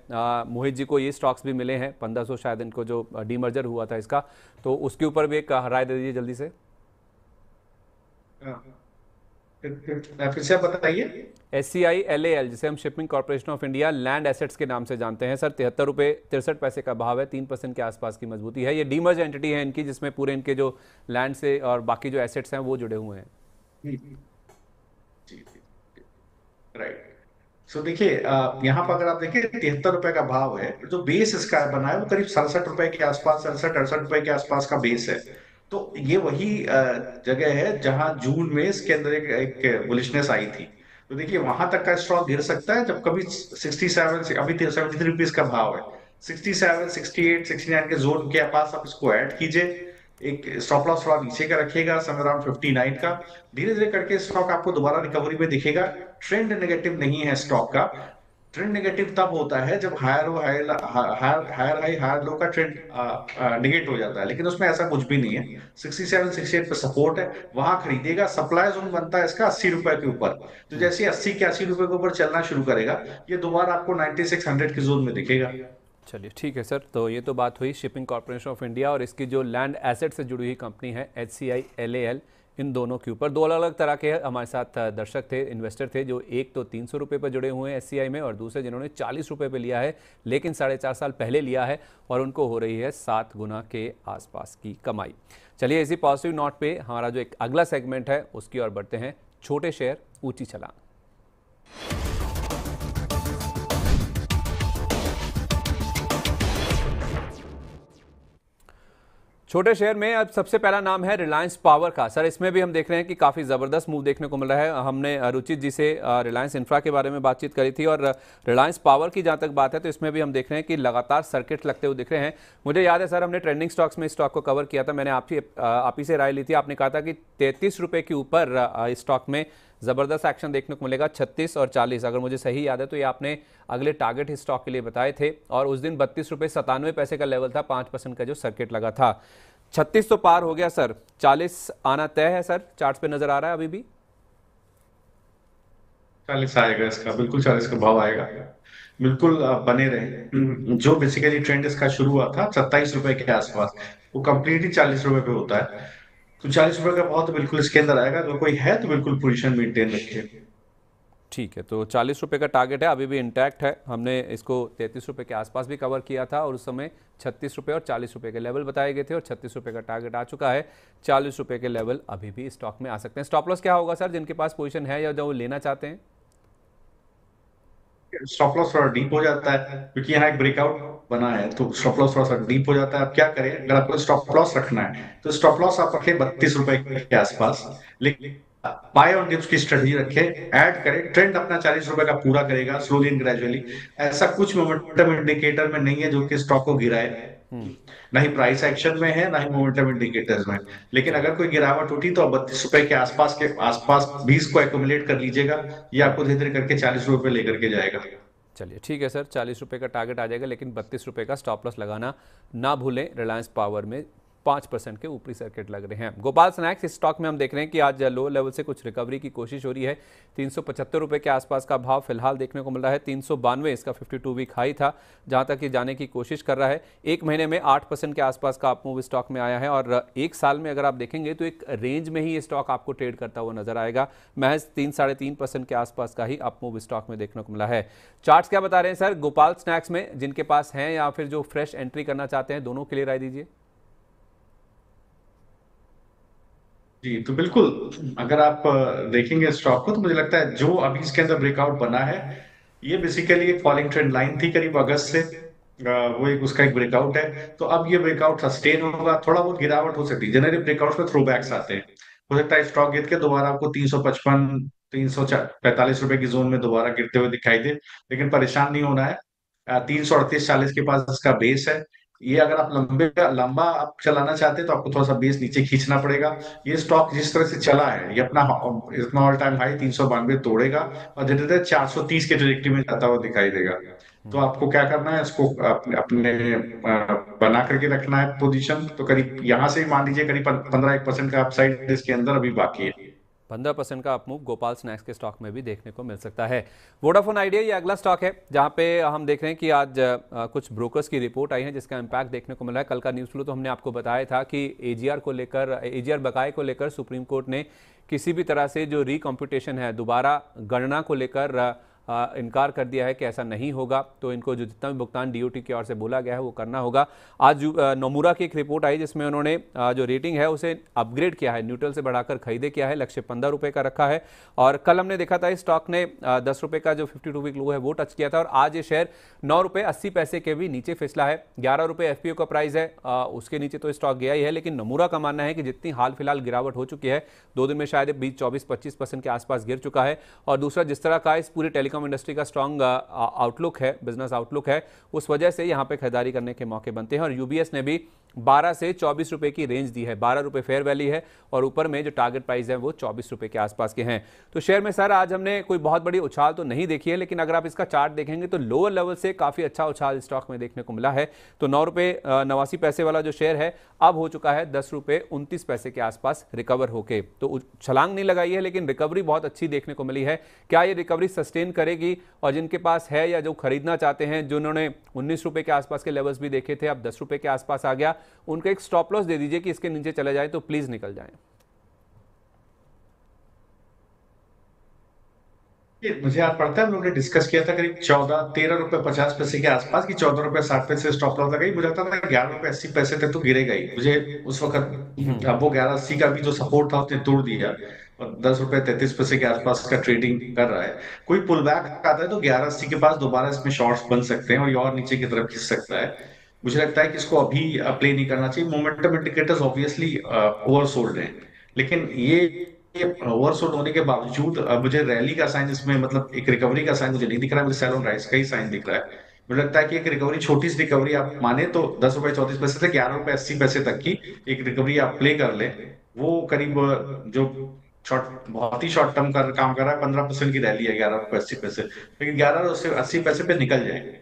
मोहित जी को ये स्टॉक्स भी मिले हैं 1500 शायद इनको, जो डीमर्जर हुआ था इसका, तो उसके ऊपर भी एक राय दे दीजिए जल्दी से। फिर से आप बताइए। SCI LAL जिसे हम shipping corporation of India land assets के नाम से जानते हैं सर, 73 रुपये 63 पैसे का भाव है, 3% के आसपास की मजबूती है। ये डीमर्ज एंटिटी है इनकी, जिसमें पूरे इनके जो लैंड से और बाकी जो एसेट्स हैं वो जुड़े हुए हैं। राइट। सो देखिए, यहाँ पर अगर आप देखिए 73 रुपए का भाव है, जो बेस इसका बना है वो करीब 67 रुपए के आसपास, 67-68 रुपए के आसपास का बेस है। तो ये वही जगह है जहां जून में इसके अंदर एक बुलिशनेस आई थी। तो देखिए वहां तक का स्टॉक गिर सकता है जब कभी 67, अभी 73 रुपीज का भाव है, 67 68 69 के जोन के पास आप इसको ऐड कीजिए। एक स्टॉप लॉस थोड़ा नीचे का रखिएगा, समय अराउंड 59 का। धीरे धीरे करके स्टॉक आपको दोबारा रिकवरी में दिखेगा। ट्रेंड नेगेटिव नहीं है स्टॉक का। ट्रेंड नेगेटिव तब होता है जब हायर हाई हायर लो का ट्रेंड निगेट हो जाता है, लेकिन उसमें ऐसा कुछ भी नहीं है। 67 68 पे सपोर्ट है, वहां खरीदेगा। सप्लाई जोन बनता है इसका 80 रुपए के ऊपर, तो जैसे 80 के 80 रुपए के ऊपर चलना शुरू करेगा, ये दोबारा आपको 9600 के जोन में दिखेगा। चलिए ठीक है सर, तो ये तो बात हुई शिपिंग कॉर्पोरेशन ऑफ इंडिया और इसकी जो लैंड एसेट से जुड़ी हुई कंपनी है HCI LAL, इन दोनों के ऊपर दो अलग अलग तरह के हमारे साथ दर्शक थे, इन्वेस्टर थे, जो एक तो 300 रुपये पर जुड़े हुए हैं SCI में, और दूसरे जिन्होंने 40 रुपये पर लिया है, लेकिन 4.5 साल पहले लिया है, और उनको हो रही है 7 गुना के आसपास की कमाई। चलिए इसी पॉजिटिव नोट पे हमारा जो एक अगला सेगमेंट है उसकी ओर बढ़ते हैं, छोटे शेयर ऊंची छलांग। छोटे शेयर में अब सबसे पहला नाम है रिलायंस पावर का। सर इसमें भी हम देख रहे हैं कि काफ़ी ज़बरदस्त मूव देखने को मिल रहा है। हमने रुचित जी से रिलायंस इंफ्रा के बारे में बातचीत करी थी, और रिलायंस पावर की जहाँ तक बात है तो इसमें भी हम देख रहे हैं कि लगातार सर्किट लगते हुए दिख रहे हैं। मुझे याद है सर, हमने ट्रेंडिंग स्टॉक्स में स्टॉक को कवर किया था, मैंने आप ही से राय ली थी। आपने कहा था कि 33 रुपये के ऊपर स्टॉक में ज़बरदस्त एक्शन देखने को मिलेगा, 36 और 40, अगर मुझे सही याद है तो ये आपने अगले टारगेट इस स्टॉक के लिए बताए थे। और उस दिन 32 रुपये 97 पैसे का लेवल था, 5% का जो सर्किट लगा था। 36 तो पार हो गया सर, 40 आना तय है सर, चार्ट पे नजर आ रहा है अभी भी 40 आएगा इसका, बिल्कुल 40 का भाव आएगा। बिल्कुल बने रहे। जो बेसिकली ट्रेंड इसका शुरू हुआ था 27 रुपए के आसपास, वो कंप्लीटली 40 रुपए पे होता है। तो 40 रुपए का भाव तो बिल्कुल इसके अंदर आएगा, अगर कोई है तो बिल्कुल पोजीशन मेंटेन रखे। ठीक है, तो 40 रुपये का टारगेट है, अभी भी इंटैक्ट है। हमने इसको 33 रुपये के आसपास भी कवर किया था और उस समय 36 रुपये और 40 रुपये के लेवल बताए गए थे और 36 रुपये का टारगेट आ चुका है। 40 रुपये के लेवल अभी भी स्टॉक में आ सकते हैं। स्टॉप लॉस क्या होगा सर, जिनके पास पोजीशन है या जो लेना चाहते हैं? स्टॉप लॉस थोड़ा डीप हो जाता है क्योंकि यहाँ एक ब्रेकआउट बना है, तो स्टॉप लॉस थोड़ा सा डीप हो जाता है। आप क्या करें, अगर आपको स्टॉप लॉस रखना है तो स्टॉप लॉस आप रखें 32 रुपए के आसपास, लेकिन बाय ऑन डिप्स की स्ट्रेटजी रखें, ऐड करें, ट्रेंड अपना 40 रुपए का पूरा करेगा स्लोली एंड ग्रेजुअली। ऐसा कुछ मोमेंटम इंडिकेटर में नहीं है जो कि स्टॉक को गिराए, ना ही प्राइस एक्शन में है, ना ही मोमेंटम इंडिकेटर्स में। लेकिन अगर कोई गिरावट होती तो 32 रुपए के आसपास 20 को एक्यूमुलेट कर लीजिएगा, ये आपको धीरे धीरे करके 40 रुपए लेकर के जाएगा। चलिए ठीक है सर, 40 रुपये का टारगेट आ जाएगा, लेकिन 32 रुपये का स्टॉप लॉस लगाना ना भूलें। रिलायंस पावर में 5% के ऊपरी सर्किट लग रहे हैं। गोपाल स्नैक्स, इस स्टॉक में हम देख रहे हैं कि आज लो लेवल से कुछ रिकवरी की कोशिश हो रही है। 375 रुपये के आसपास का भाव फिलहाल देखने को मिल रहा है। 392 इसका 52 वीक हाई था, जहां तक ये जाने की कोशिश कर रहा है। एक महीने में 8% के आसपास का अपमूव स्टॉक में आया है और एक साल में अगर आप देखेंगे तो एक रेंज में ही ये स्टॉक आपको ट्रेड करता हुआ नजर आएगा। महज 3-3.5% के आसपास का ही अपमूव स्टॉक में देखने को मिला है। चार्ट्स क्या बता रहे हैं सर गोपाल स्नैक्स में, जिनके पास हैं या फिर जो फ्रेश एंट्री करना चाहते हैं, दोनों के लिए राय दीजिए। जी तो बिल्कुल, अगर आप देखेंगे स्टॉक को तो मुझे लगता है जो अभी इसके अंदर ब्रेकआउट बना है, ये बेसिकली एक फॉलिंग ट्रेंड लाइन थी करीब अगस्त से। वो एक उसका एक ब्रेकआउट है, तो अब ये ब्रेकआउट सस्टेन होगा, थोड़ा बहुत गिरावट हो सकती है। जनरली ब्रेकआउट में थ्रो बैक्स आते हैं, हो सकता है स्टॉक गिर के दोबारा आपको 355 345 रुपए की जोन में दोबारा गिरते हुए दिखाई दे, लेकिन परेशान नहीं होना है। 338-40 के पास इसका बेस है। ये अगर आप लंबा आप चलाना चाहते हैं तो आपको थोड़ा सा बेस नीचे खींचना पड़ेगा। ये स्टॉक जिस तरह से चला है, ये अपना ऑल टाइम हाई 392 तोड़ेगा और धीरे धीरे 430 के ट्रेजेक्टरी में जाता हुआ दिखाई देगा। तो आपको क्या करना है, इसको अपने बना करके रखना है पोजीशन। तो करीब यहाँ से मान लीजिए करीब 15-1% का अपसाइड इसके अंदर अभी बाकी है। 15% का अपमूव गोपाल स्नैक्स के स्टॉक में भी देखने को मिल सकता है। वोडाफोन आइडिया ये अगला स्टॉक है, जहां पे हम देख रहे हैं कि आज कुछ ब्रोकर्स की रिपोर्ट आई है जिसका इम्पैक्ट देखने को मिला है। कल का न्यूज़ फ्लो तो हमने आपको बताया था कि एजीआर को लेकर, एजीआर बकाये को लेकर सुप्रीम कोर्ट ने किसी भी तरह से जो रिकम्प्यूटेशन है, दोबारा गणना को लेकर इनकार कर दिया है कि ऐसा नहीं होगा। तो इनको जो जितना भी भुगतान डीओटी की ओर से बोला गया है वो करना होगा। आज नोमुरा की एक रिपोर्ट आई जिसमें उन्होंने जो रेटिंग है उसे अपग्रेड किया है, न्यूट्रल से बढ़ाकर खरीदे किया है। लक्ष्य 15 रुपये का रखा है और कल हमने देखा था इस स्टॉक ने 10 रुपये का जो 52 वीक लो है वो टच किया था और आज ये शेयर 9 रुपये 80 पैसे के भी नीचे फिसला है। 11 रुपये एफपीओ का प्राइस है, उसके नीचे तो स्टॉक गया ही है। लेकिन नोमुरा का मानना है कि जितनी हाल फिलहाल गिरावट हो चुकी है, 2 दिन में शायद 20-24-25% के आसपास गिर चुका है। और दूसरा, जिस तरह का इस पूरी टेलीकॉम इंडस्ट्री का स्ट्रॉन्ग आउटलुक है, बिजनेस आउटलुक है, उस वजह से यहां पे खरीदारी करने के मौके बनते हैं। और यूबीएस ने भी 12 से 24 रुपए की रेंज दी है। 12 रुपए फेयर वैल्यू है और ऊपर में जो टारगेट प्राइस है वो 24 रुपए के आसपास के हैं। तो शेयर में सर आज हमने कोई बहुत बड़ी उछाल तो नहीं देखी है, लेकिन अगर आप इसका चार्ट देखेंगे तो लोअर लेवल से काफी अच्छा उछाल स्टॉक में देखने को मिला है। तो 9 रुपए 89 पैसे वाला जो शेयर है अब हो चुका है 10 रुपए 29 पैसे के आसपास रिकवर होके। तो छलांग नहीं लगाई है, लेकिन रिकवरी बहुत अच्छी देखने को मिली है। क्या ये रिकवरी सस्टेन करेगी? और जिनके पास है या जो खरीदना चाहते हैं, जिन्होंने 19 रुपए के आसपास के लेवल्स भी देखे थे, अब 10 रुपए के आसपास आ गया, उनको एक स्टॉप लॉस दे दीजिए कि इसके नीचे चले जाए तो प्लीज निकल जाएं। मुझे याद पड़ता है हम लोगों ने डिस्कस किया था करीब 13 रुपए 50 पैसे के आसपास की 14 रुपए 60 पैसे स्टॉप लॉस लगाई। मुझे लगता था 11 रुपए 80 पैसे तक तो गिरेगा ही। मुझे उस वक्त अब वो 11.80 का भी जो सपोर्ट था उसने तोड़ दिया और 10 रुपए 33 पैसे के आसपास का ट्रेडिंग कर रहा है। कोई पुल बैक आता है तो 11.80 के पास दोबारा इसमें शॉर्ट्स बन सकते हैं और ये और नीचे की तरफ खिंच सकता है। मुझे लगता है कि इसको अभी प्ले नहीं करना चाहिए। मोमेंटम इंडिकेटर्स ऑब्वियसली ओवरसोल्ड हैं, लेकिन ये ओवरसोल्ड होने के बावजूद मुझे रैली का साइन इसमें, मतलब एक रिकवरी का साइन मुझे नहीं दिख रहा है। मुझे सेल ऑन राइज का ही साइन दिख रहा है। मुझे लगता है कि एक रिकवरी, छोटी सी रिकवरी आप माने तो 10 रुपए 34 पैसे से 11 रुपए 80 पैसे तक की एक रिकवरी आप प्ले कर ले। वो करीब जो बहुत ही शॉर्ट टर्म का काम कर रहा है, 15% की रैली है 11 रुपए 80 पैसे, लेकिन 11 रुपए 80 पैसे पे निकल जाए,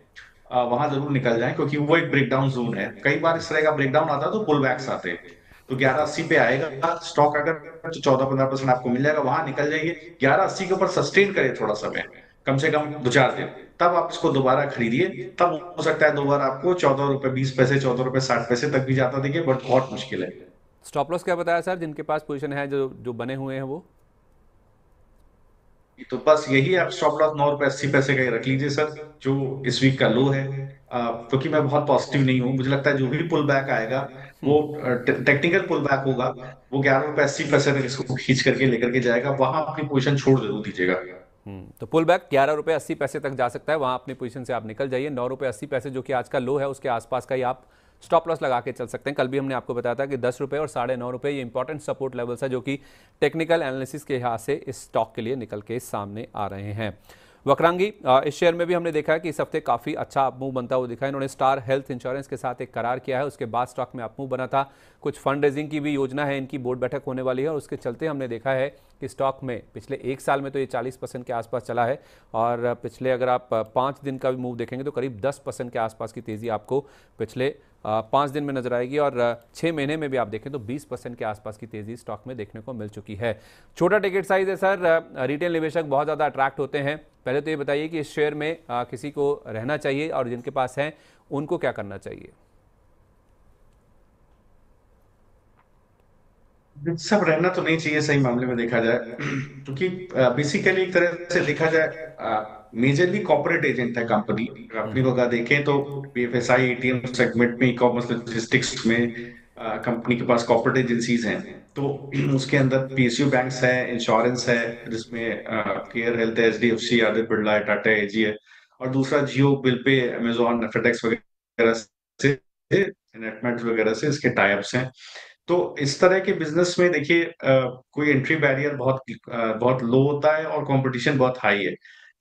वहां जरूर निकल जाए, क्योंकि वो एक ब्रेकडाउन जोन है। कई बार इस तरह का ब्रेकडाउन आता है तो पुल बैक्स आते हैं। तो 11.80 पे आएगा स्टॉक, अगर तो 14-15% आपको मिल जाएगा, वहां निकल जाइए। 11.80 के ऊपर सस्टेन करे थोड़ा समय, कम से कम 2-4 दिन, तब आप इसको दोबारा खरीदिए। तब हो सकता है दोबारा आपको 14 रुपए 20 पैसे 14 रुपए 60 पैसे तक भी जाता दिखे, बट बहुत मुश्किल है। स्टॉप लॉस क्या बताया सर, जिनके पास पोजीशन है, जो जो बने हुए हैं वो? तो बस यही आप स्टॉप लॉस 9 रुपए 80 पैसे का ही रख लीजिए सर, जो इस वीक का लो है। क्योंकि मैं बहुत पॉजिटिव नहीं हूँ, मुझे लगता है जो भी पुल बैक आएगा वो टेक्निकल पुल बैक होगा, वो 11 रुपए 80 पैसे तक इसको खींच करके लेकर के जाएगा, वहां अपनी पोजीशन छोड़ जरूर दीजिएगा। तो पुल बैक 11 रुपये 80 पैसे तक जा सकता है, वहां अपनी पोजीशन से आप निकल जाइए। 9 रुपये 80 पैसे जो कि आज का लो है, उसके आसपास का ही आप स्टॉप लॉस लगा के चल सकते हैं। कल भी हमने आपको बताया था कि 10 रुपये और 9.5 रुपये ये इंपॉर्टेंट सपोर्ट लेवल्स है, जो कि टेक्निकल एनालिसिस के लिहाज से इस स्टॉक के लिए निकल के सामने आ रहे हैं। वक्रांगी, इस शेयर में भी हमने देखा है कि इस हफ्ते काफ़ी अच्छा अपमूव बनता हुआ दिखा है। इन्होंने स्टार हेल्थ इंश्योरेंस के साथ एक करार किया है, उसके बाद स्टॉक में अपमूव बना था। कुछ फंड रेजिंग की भी योजना है, इनकी बोर्ड बैठक होने वाली है, और उसके चलते हमने देखा है कि स्टॉक में पिछले एक साल में तो ये 40% के आसपास चला है, और पिछले अगर आप 5 दिन का भी मूव देखेंगे तो करीब 10% के आसपास की तेज़ी आपको पिछले 5 दिन में नजर आएगी, और 6 महीने में भी आप देखें तो 20% के आसपास की तेज़ी स्टॉक में देखने को मिल चुकी है। छोटा टिकट साइज है सर, रिटेल निवेशक बहुत ज़्यादा अट्रैक्ट होते हैं। पहले तो ये बताइए कि इस शेयर में किसी को रहना चाहिए, और जिनके पास है उनको क्या करना चाहिए? सब रहना तो नहीं चाहिए सही मामले में देखा जाए, क्योंकि बेसिकली एक तरह से देखा जाए मेजरली कॉर्पोरेट एजेंट है कंपनी। कंपनी को अगर देखें तो बीएफएसआई एटीएम सेगमेंट में, ई कॉमर्स लॉजिस्टिक्स में कंपनी के पास कॉर्पोरेट एजेंसीज हैं। तो उसके अंदर पीएसयू बैंक्स है, इंश्योरेंस है, जिसमें केयर हेल्थ है, एचडीएफसी, आदित्य बिरला है, टाटा एजी है, और दूसरा जियो बिल पे, अमेजोन, फेडेक्स वगैरह से, नेटमैक्स वगैरह से इसके टाइप्स हैं। तो इस तरह के बिजनेस में देखिए कोई एंट्री बैरियर बहुत लो होता है और कंपटीशन बहुत हाई है।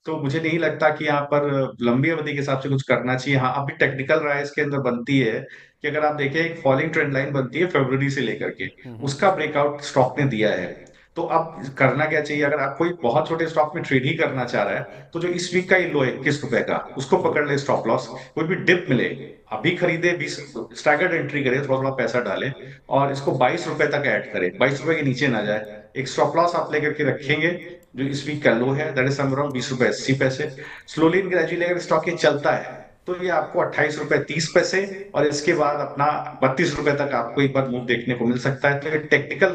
तो मुझे नहीं लगता कि यहाँ पर लंबी अवधि के हिसाब से कुछ करना चाहिए। हाँ, अभी टेक्निकल राय इसके अंदर बनती है कि अगर आप देखें एक फॉलिंग ट्रेंड लाइन बनती है फरवरी से लेकर के, उसका ब्रेकआउट स्टॉक ने दिया है। तो अब करना क्या चाहिए, अगर आप कोई बहुत छोटे स्टॉक में ट्रेड ही करना चाह रहा है, तो जो इस वीक का ही लो है 21 रुपए का, उसको पकड़ ले स्टॉप लॉस। कोई भी डिप मिले अभी खरीदे, 20 स्टैगर्ड एंट्री करे, थोड़ा थोड़ा पैसा डाले, और इसको 22 रुपए तक ऐड करें, 22 रुपए के नीचे ना जाए। एक स्टॉप लॉस आप लेकर के रखेंगे जो इस वीक का लो है, दैट इज समराउंड 20 रुपए 80 पैसे। स्लोली एंड ग्रेजुअली अगर स्टॉक ये चलता है तो ये आपको 28 रुपए 30 पैसे, और इसके बाद अपना 32 रुपए तक आपको एक बार मूव देखने को मिल सकता है। तो ये टेक्निकल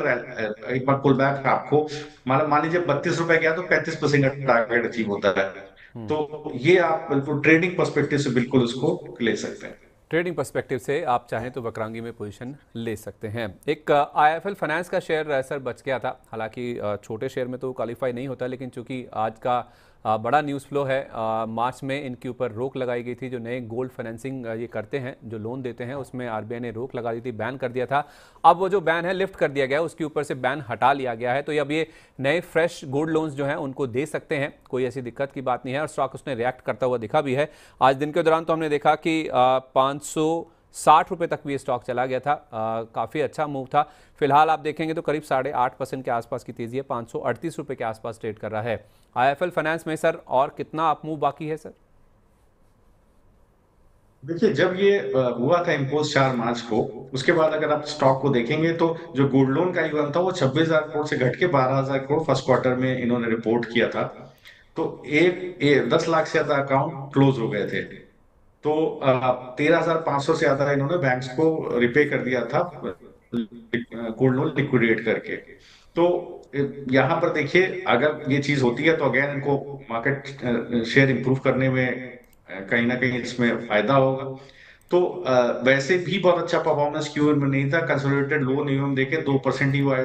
एक बार पुल बैक आपको, मान लीजिए 32 रुपए गया तो 35% का टारगेट अचीव होता है। तो ये आप बिल्कुल ट्रेडिंग पर्सपेक्टिव से बिल्कुल उसको ले सकते हैं। ट्रेडिंग पर्सपेक्टिव से आप चाहें तो वक्रांगी में पोजीशन ले सकते हैं। एक आईएफएल फाइनेंस का शेयर सर बच गया था, हालांकि छोटे शेयर में तो क्वालिफाई नहीं होता, लेकिन चूंकि आज का बड़ा न्यूज़ फ्लो है, मार्च में इनके ऊपर रोक लगाई गई थी। जो नए गोल्ड फाइनेंसिंग ये करते हैं, जो लोन देते हैं, उसमें आरबीआई ने रोक लगा दी थी, बैन कर दिया था। अब वो जो बैन है लिफ्ट कर दिया गया है, उसके ऊपर से बैन हटा लिया गया है। तो अब ये नए फ्रेश गोल्ड लोन्स जो हैं उनको दे सकते हैं, कोई ऐसी दिक्कत की बात नहीं है, और स्टॉक उसने रिएक्ट करता हुआ दिखा भी है। आज दिन के दौरान तो हमने देखा कि 560 रुपये तक भी ये स्टॉक चला गया था, काफ़ी अच्छा मूव था। फिलहाल आप देखेंगे तो करीब 8.5% के आसपास की तेजी है, 538 रुपये के आसपास ट्रेड कर रहा है। आईएफएल फाइनेंस में सर और कितना अप मूव बाकी है सर? देखिए, जब ये हुआ था इम्पोज 4 मार्च को, उसके बाद अगर आप स्टॉक को देखेंगे तो जो गोल्ड लोन का यूएम था वो 26,000 करोड़ से घट के 12,000 करोड़ फर्स्ट क्वार्टर में इन्होंने रिपोर्ट किया था। तो 10 लाख से ज्यादा अकाउंट क्लोज हो गए थे। तो 13,500 से ज्यादा इन्होंने बैंक्स को रिपे कर दिया था, गोल्ड लोन लिक्विडेट करके। तो यहाँ पर देखिए, अगर ये चीज होती है तो अगेन इनको मार्केट शेयर इंप्रूव करने में कहीं ना कहीं इसमें फायदा होगा। तो वैसे भी बहुत अच्छा परफॉर्मेंस क्यूएन में नहीं था, कंसोलिडेटेड लोन ईओएम देखे 2% ही हुआ,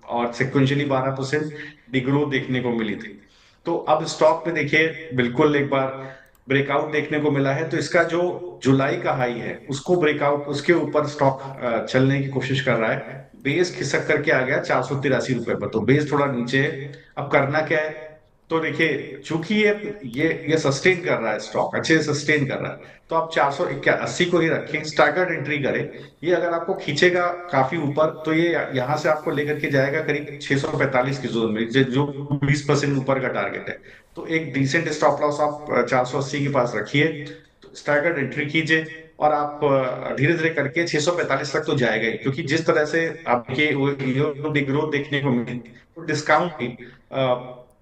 और सिक्वेंशियली 12% डिग्रोथ देखने को मिली थी। तो अब स्टॉक में देखिए बिल्कुल एक बार ब्रेकआउट देखने को मिला है। तो इसका जो जुलाई का हाई है उसको ब्रेकआउट, उसके ऊपर स्टॉक चलने की कोशिश कर रहा है। बेस खिसक करके आ गया 483 रुपए पर, तो बेस थोड़ा नीचे है। अब करना क्या है, तो देखिए चूंकि ये सस्टेन कर रहा है, स्टॉक अच्छे से सस्टेन कर रहा है, तो आप 480 को ही रखें, स्टैगर्ड एंट्री करें। ये अगर आपको खींचेगा काफी ऊपर तो ये यहाँ से आपको लेकर के जाएगा करीब 645 की जोन में, जो 20% ऊपर का टारगेट है। तो एक डिसेंट स्टॉप लॉस आप 480 के पास रखिए, स्टैगर्ड एंट्री कीजिए, और आप धीरे धीरे करके 645 तक तो जाएगा ही, क्योंकि जिस तरह से आपके ग्रोथ देखने को मिली, तो डिस्काउंट भी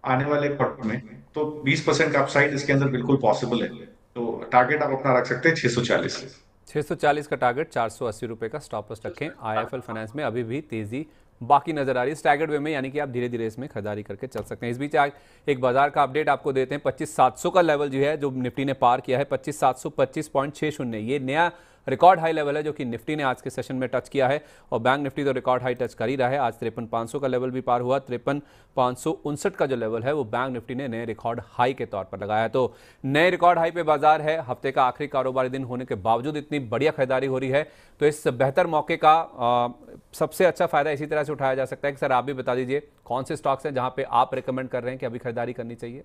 आने वाले क्वार्टर में, तो 20% का अपसाइड इसके अंदर बिल्कुल पॉसिबल है। तो टारगेट आप अपना रख सकते हैं 640। 640 का टारगेट, 480 रुपये का स्टॉप लॉस रखें। IIFL फाइनेंस में अभी भी तेजी बाकी नजर आ रही है स्टैगर्ड वे में, यानी कि आप धीरे धीरे इसमें खरीदारी करके चल सकते हैं। इस बीच आज एक बाजार का अपडेट आपको देते हैं। 25,700 का लेवल जो है, जो निफ्टी ने पार किया है 25,725.60, ये नया रिकॉर्ड हाई लेवल है जो कि निफ्टी ने आज के सेशन में टच किया है। और बैंक निफ्टी तो रिकॉर्ड हाई टच कर ही रहा है, आज 53,500 का लेवल भी पार हुआ। 53,559 का जो लेवल है वो बैंक निफ्टी ने नए रिकॉर्ड हाई के तौर पर लगाया है। तो नए रिकॉर्ड हाई पे बाजार है। हफ्ते का आखिरी कारोबारी दिन होने के बावजूद इतनी बढ़िया खरीदारी हो रही है, तो इस बेहतर मौके का सबसे अच्छा फायदा इसी तरह से उठाया जा सकता है कि सर आप भी बता दीजिए कौन से स्टॉक्स हैं जहां पे आप रिकमेंड कर रहे हैं कि अभी खरीदारी करनी चाहिए।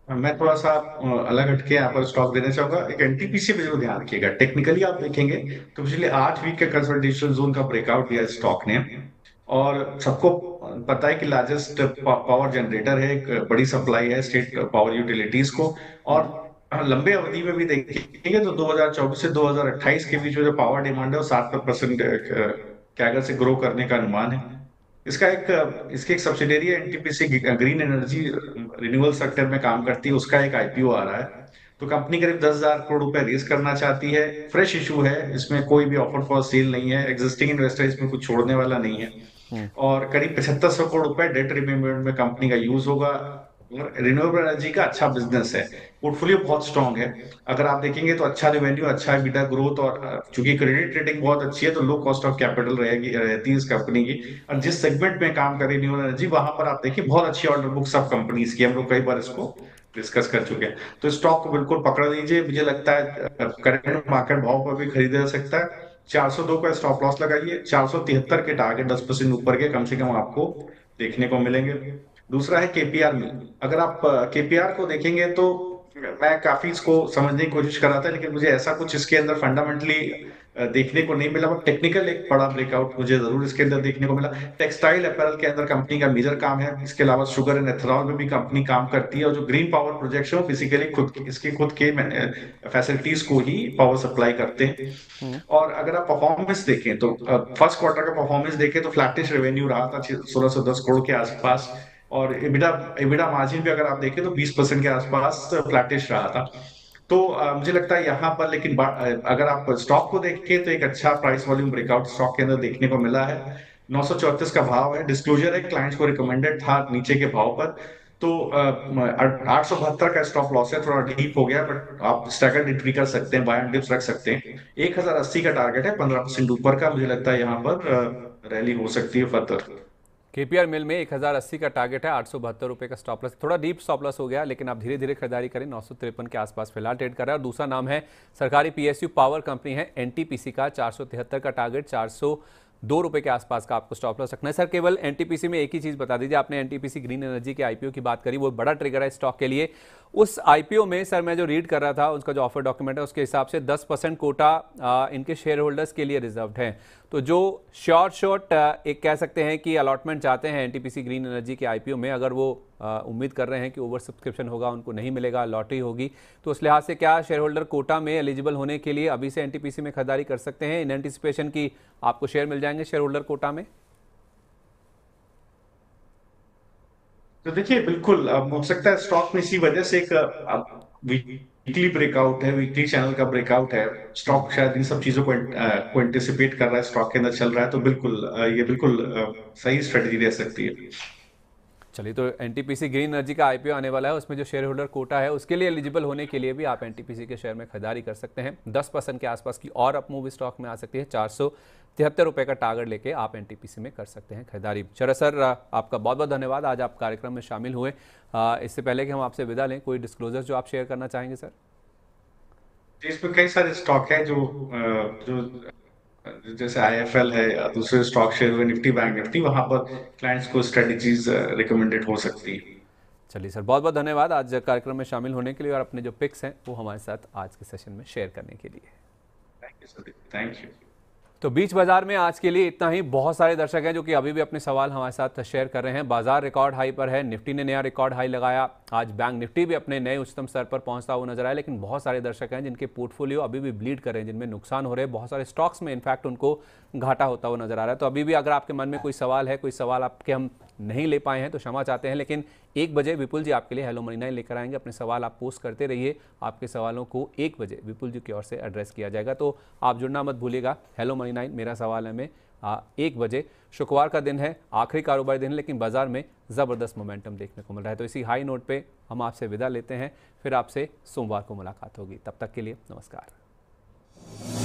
मैं थोड़ा सा अलग हटके यहाँ पर स्टॉक देना चाहूंगा। एक एनटीपीसी पे जरूर ध्यान रखिएगा। टेक्निकली आप देखेंगे तो पिछले 8 वीक के कंसोलिडेशन जोन का ब्रेकआउट दिया स्टॉक ने, और सबको पता है कि लार्जेस्ट पावर जनरेटर है, एक बड़ी सप्लाई है स्टेट पावर यूटिलिटीज को। और लंबे अवधि में भी देखेंगे तो 2024 से 2028 के बीच में जो पावर डिमांड है वो 7% कैगर से ग्रो करने का अनुमान है। इसके एक सब्सिडियरी है NTPC green energy, renewable sector में काम करती है, उसका एक आईपीओ आ रहा है। तो कंपनी करीब 10,000 करोड़ रुपए रेज करना चाहती है। फ्रेश इशू है, इसमें कोई भी ऑफर फॉर सेल नहीं है, एग्जिस्टिंग इन्वेस्टर इसमें कुछ छोड़ने वाला नहीं है। और करीब 7500 करोड़ रुपए डेट रिपेमेंट में कंपनी का यूज होगा। रिन्यूएबल एनर्जी का अच्छा बिजनेस है, पोर्टफोलियो बहुत स्ट्रांग है। अगर आप देखेंगे तो अच्छा रेवेन्यू, अच्छा एबिटा ग्रोथ, और चूंकि क्रेडिट रेटिंग बहुत अच्छी है तो लो कॉस्ट ऑफ कैपिटल रहती है इस कंपनी की। और जिस सेगमेंट में काम कर रही है रिन्यूएबल एनर्जी, वहां पर आप देखिए बहुत अच्छी ऑर्डर बुक सब कंपनीज की, हम लोग कई बार इसको डिस्कस कर चुके हैं। तो स्टॉक को बिल्कुल पकड़ लीजिए। मुझे लगता है करंट मार्केट भाव पर भी खरीदा जा सकता है। 402 का स्टॉप लॉस लगाइए। 473 के टारगेट 10% ऊपर के कम से कम आपको देखने को मिलेंगे। दूसरा है केपीआर में। अगर आप केपीआर को देखेंगे तो मैं काफी इसको समझने की कोशिश कर रहा था, लेकिन मुझे ऐसा कुछ इसके अंदर फंडामेंटली देखने को नहीं मिला। बट टेक्निकल एक बड़ा ब्रेकआउट मुझे जरूर इसके अंदर देखने को मिला। टेक्सटाइल अपैरल के अंदर कंपनी का मेजर काम है। इसके अलावा शुगर एंड एथेनॉल में भी कंपनी काम करती है, और जो ग्रीन पावर प्रोजेक्ट है वो बेसिकली इसके खुद के फैसिलिटीज को ही पावर सप्लाई करते हैं। और अगर आप परफॉर्मेंस देखें तो फर्स्ट क्वार्टर का परफॉर्मेंस देखें तो फ्लैटिश रेवेन्यू रहा था 1610 करोड़ के आसपास, और EBITDA मार्जिन भी अगर आप देखें तो 20% के आसपास फ्लैटिश रहा था। तो मुझे लगता है यहाँ पर, लेकिन अगर आप स्टॉक को देखें तो एक अच्छा प्राइस वॉल्यूम ब्रेकआउट स्टॉक के अंदर देखने को मिला है। 934 का भाव है, डिस्क्लोजर है, क्लाइंट्स को रिकमेंडेड था नीचे के भाव पर। तो 872 का स्टॉप लॉस है, थोड़ा डीप हो गया, बट आप स्टैगर्ड एंट्री कर सकते हैं, बाय एंड डिप्स रख सकते हैं। 1080 का टारगेट है, 15% ऊपर का। मुझे लगता है यहाँ पर रैली हो सकती है फर्दर। केपीआर मिल में 1080 का टारगेट है, 872 रुपये का स्टॉप लॉस, थोड़ा डीप स्टॉप लॉस हो गया, लेकिन आप धीरे धीरे खरीदारी करें। 953 के आसपास फिलहाल ट्रेड कर रहा है। और दूसरा नाम है सरकारी पीएसयू पावर कंपनी है, एनटीपीसी का 473 का टारगेट, 402 रुपये के आसपास का आपको स्टॉप लॉस रखना है। सर केवल एनटीपीसी में एक ही चीज़ बता दीजिए, आपने एनटीपीसी ग्रीन एनर्जी के आईपीओ की बात करी, वो बड़ा ट्रिगर है स्टॉक के लिए। उस आईपीओ में सर मैं जो रीड कर रहा था, उसका जो ऑफर डॉक्यूमेंट है उसके हिसाब से 10% कोटा इनके शेयर होल्डर्स के लिए रिजर्व्ड है। तो जो शॉर्ट एक कह सकते हैं कि अलॉटमेंट चाहते हैं एनटीपीसी ग्रीन एनर्जी के आईपीओ में, अगर वो उम्मीद कर रहे हैं कि ओवर सब्सक्रिप्शन होगा, उनको नहीं मिलेगा, लॉटरी होगी, तो उस लिहाज से क्या शेयर होल्डर कोटा में एलिजिबल होने के लिए अभी से एनटीपीसी में खरीदारी कर सकते हैं इन एंटिसिपेशन की आपको शेयर मिल जाएंगे शेयर होल्डर कोटा में? तो देखिए बिल्कुल हो सकता है स्टॉक में इसी वजह से एक वीकली ब्रेकआउट है, वीकली चैनल का ब्रेकआउट है। स्टॉक शायद इन सब चीजों को एंटिसिपेट कर रहा है, स्टॉक के अंदर चल रहा है। तो बिल्कुल ये बिल्कुल सही स्ट्रेटजी रह सकती है। चलिए, तो एनटीपीसी ग्रीन एनर्जी का आईपीओ आने वाला है, उसमें जो शेयर होल्डर कोटा है उसके लिए एलिजिबल होने के लिए भी आप एनटीपीसी के शेयर में खरीदारी कर सकते हैं। 10% के आसपास की और अप मूव स्टॉक में आ सकती है। 473 रुपये का टारगेट लेके आप एनटीपीसी में कर सकते हैं खरीदारी। चलो सर, आपका बहुत बहुत धन्यवाद, आज आप कार्यक्रम में शामिल हुए। इससे पहले कि हम आपसे विदा लें, कोई डिस्क्लोजर जो आप शेयर करना चाहेंगे सर? इसमें कई सारे स्टॉक है जो जैसे IIFL है या दूसरे स्टॉक शेयर हुए, निफ्टी बैंक निफ्टी, वहां पर क्लाइंट्स को स्ट्रेटजीज रिकमेंडेड हो सकती है। चलिए सर, बहुत बहुत धन्यवाद आज कार्यक्रम में शामिल होने के लिए और अपने जो पिक्स हैं वो हमारे साथ आज के सेशन में शेयर करने के लिए। Thank you sir, thank you. तो बीच बाजार में आज के लिए इतना ही। बहुत सारे दर्शक हैं जो कि अभी भी अपने सवाल हमारे साथ शेयर कर रहे हैं। बाजार रिकॉर्ड हाई पर है, निफ्टी ने नया रिकॉर्ड हाई लगाया, आज बैंक निफ्टी भी अपने नए उच्चतम स्तर पर पहुंचता हुआ नजर आया, लेकिन बहुत सारे दर्शक हैं जिनके पोर्टफोलियो अभी भी ब्लीड कर रहे हैं, जिनमें नुकसान हो रहे हैं। बहुत सारे स्टॉक्स में इनफैक्ट उनको घाटा होता हुआ नजर आ रहा है। तो अभी भी अगर आपके मन में कोई सवाल है, कोई सवाल आपके हम नहीं ले पाए हैं तो क्षमा चाहते हैं, लेकिन 1 बजे विपुल जी आपके लिए हेलो मनी 9 लेकर आएंगे। अपने सवाल आप पोस्ट करते रहिए, आपके सवालों को 1 बजे विपुल जी की ओर से एड्रेस किया जाएगा। तो आप जुड़ना मत भूलिएगा। हेलो मनी 9 मेरा सवाल है में 1 बजे। शुक्रवार का दिन है, आखिरी कारोबारी दिन है, लेकिन बाजार में ज़बरदस्त मोमेंटम देखने को मिल रहा है। तो इसी हाई नोट पे हम आपसे विदा लेते हैं, फिर आपसे सोमवार को मुलाकात होगी। तब तक के लिए नमस्कार।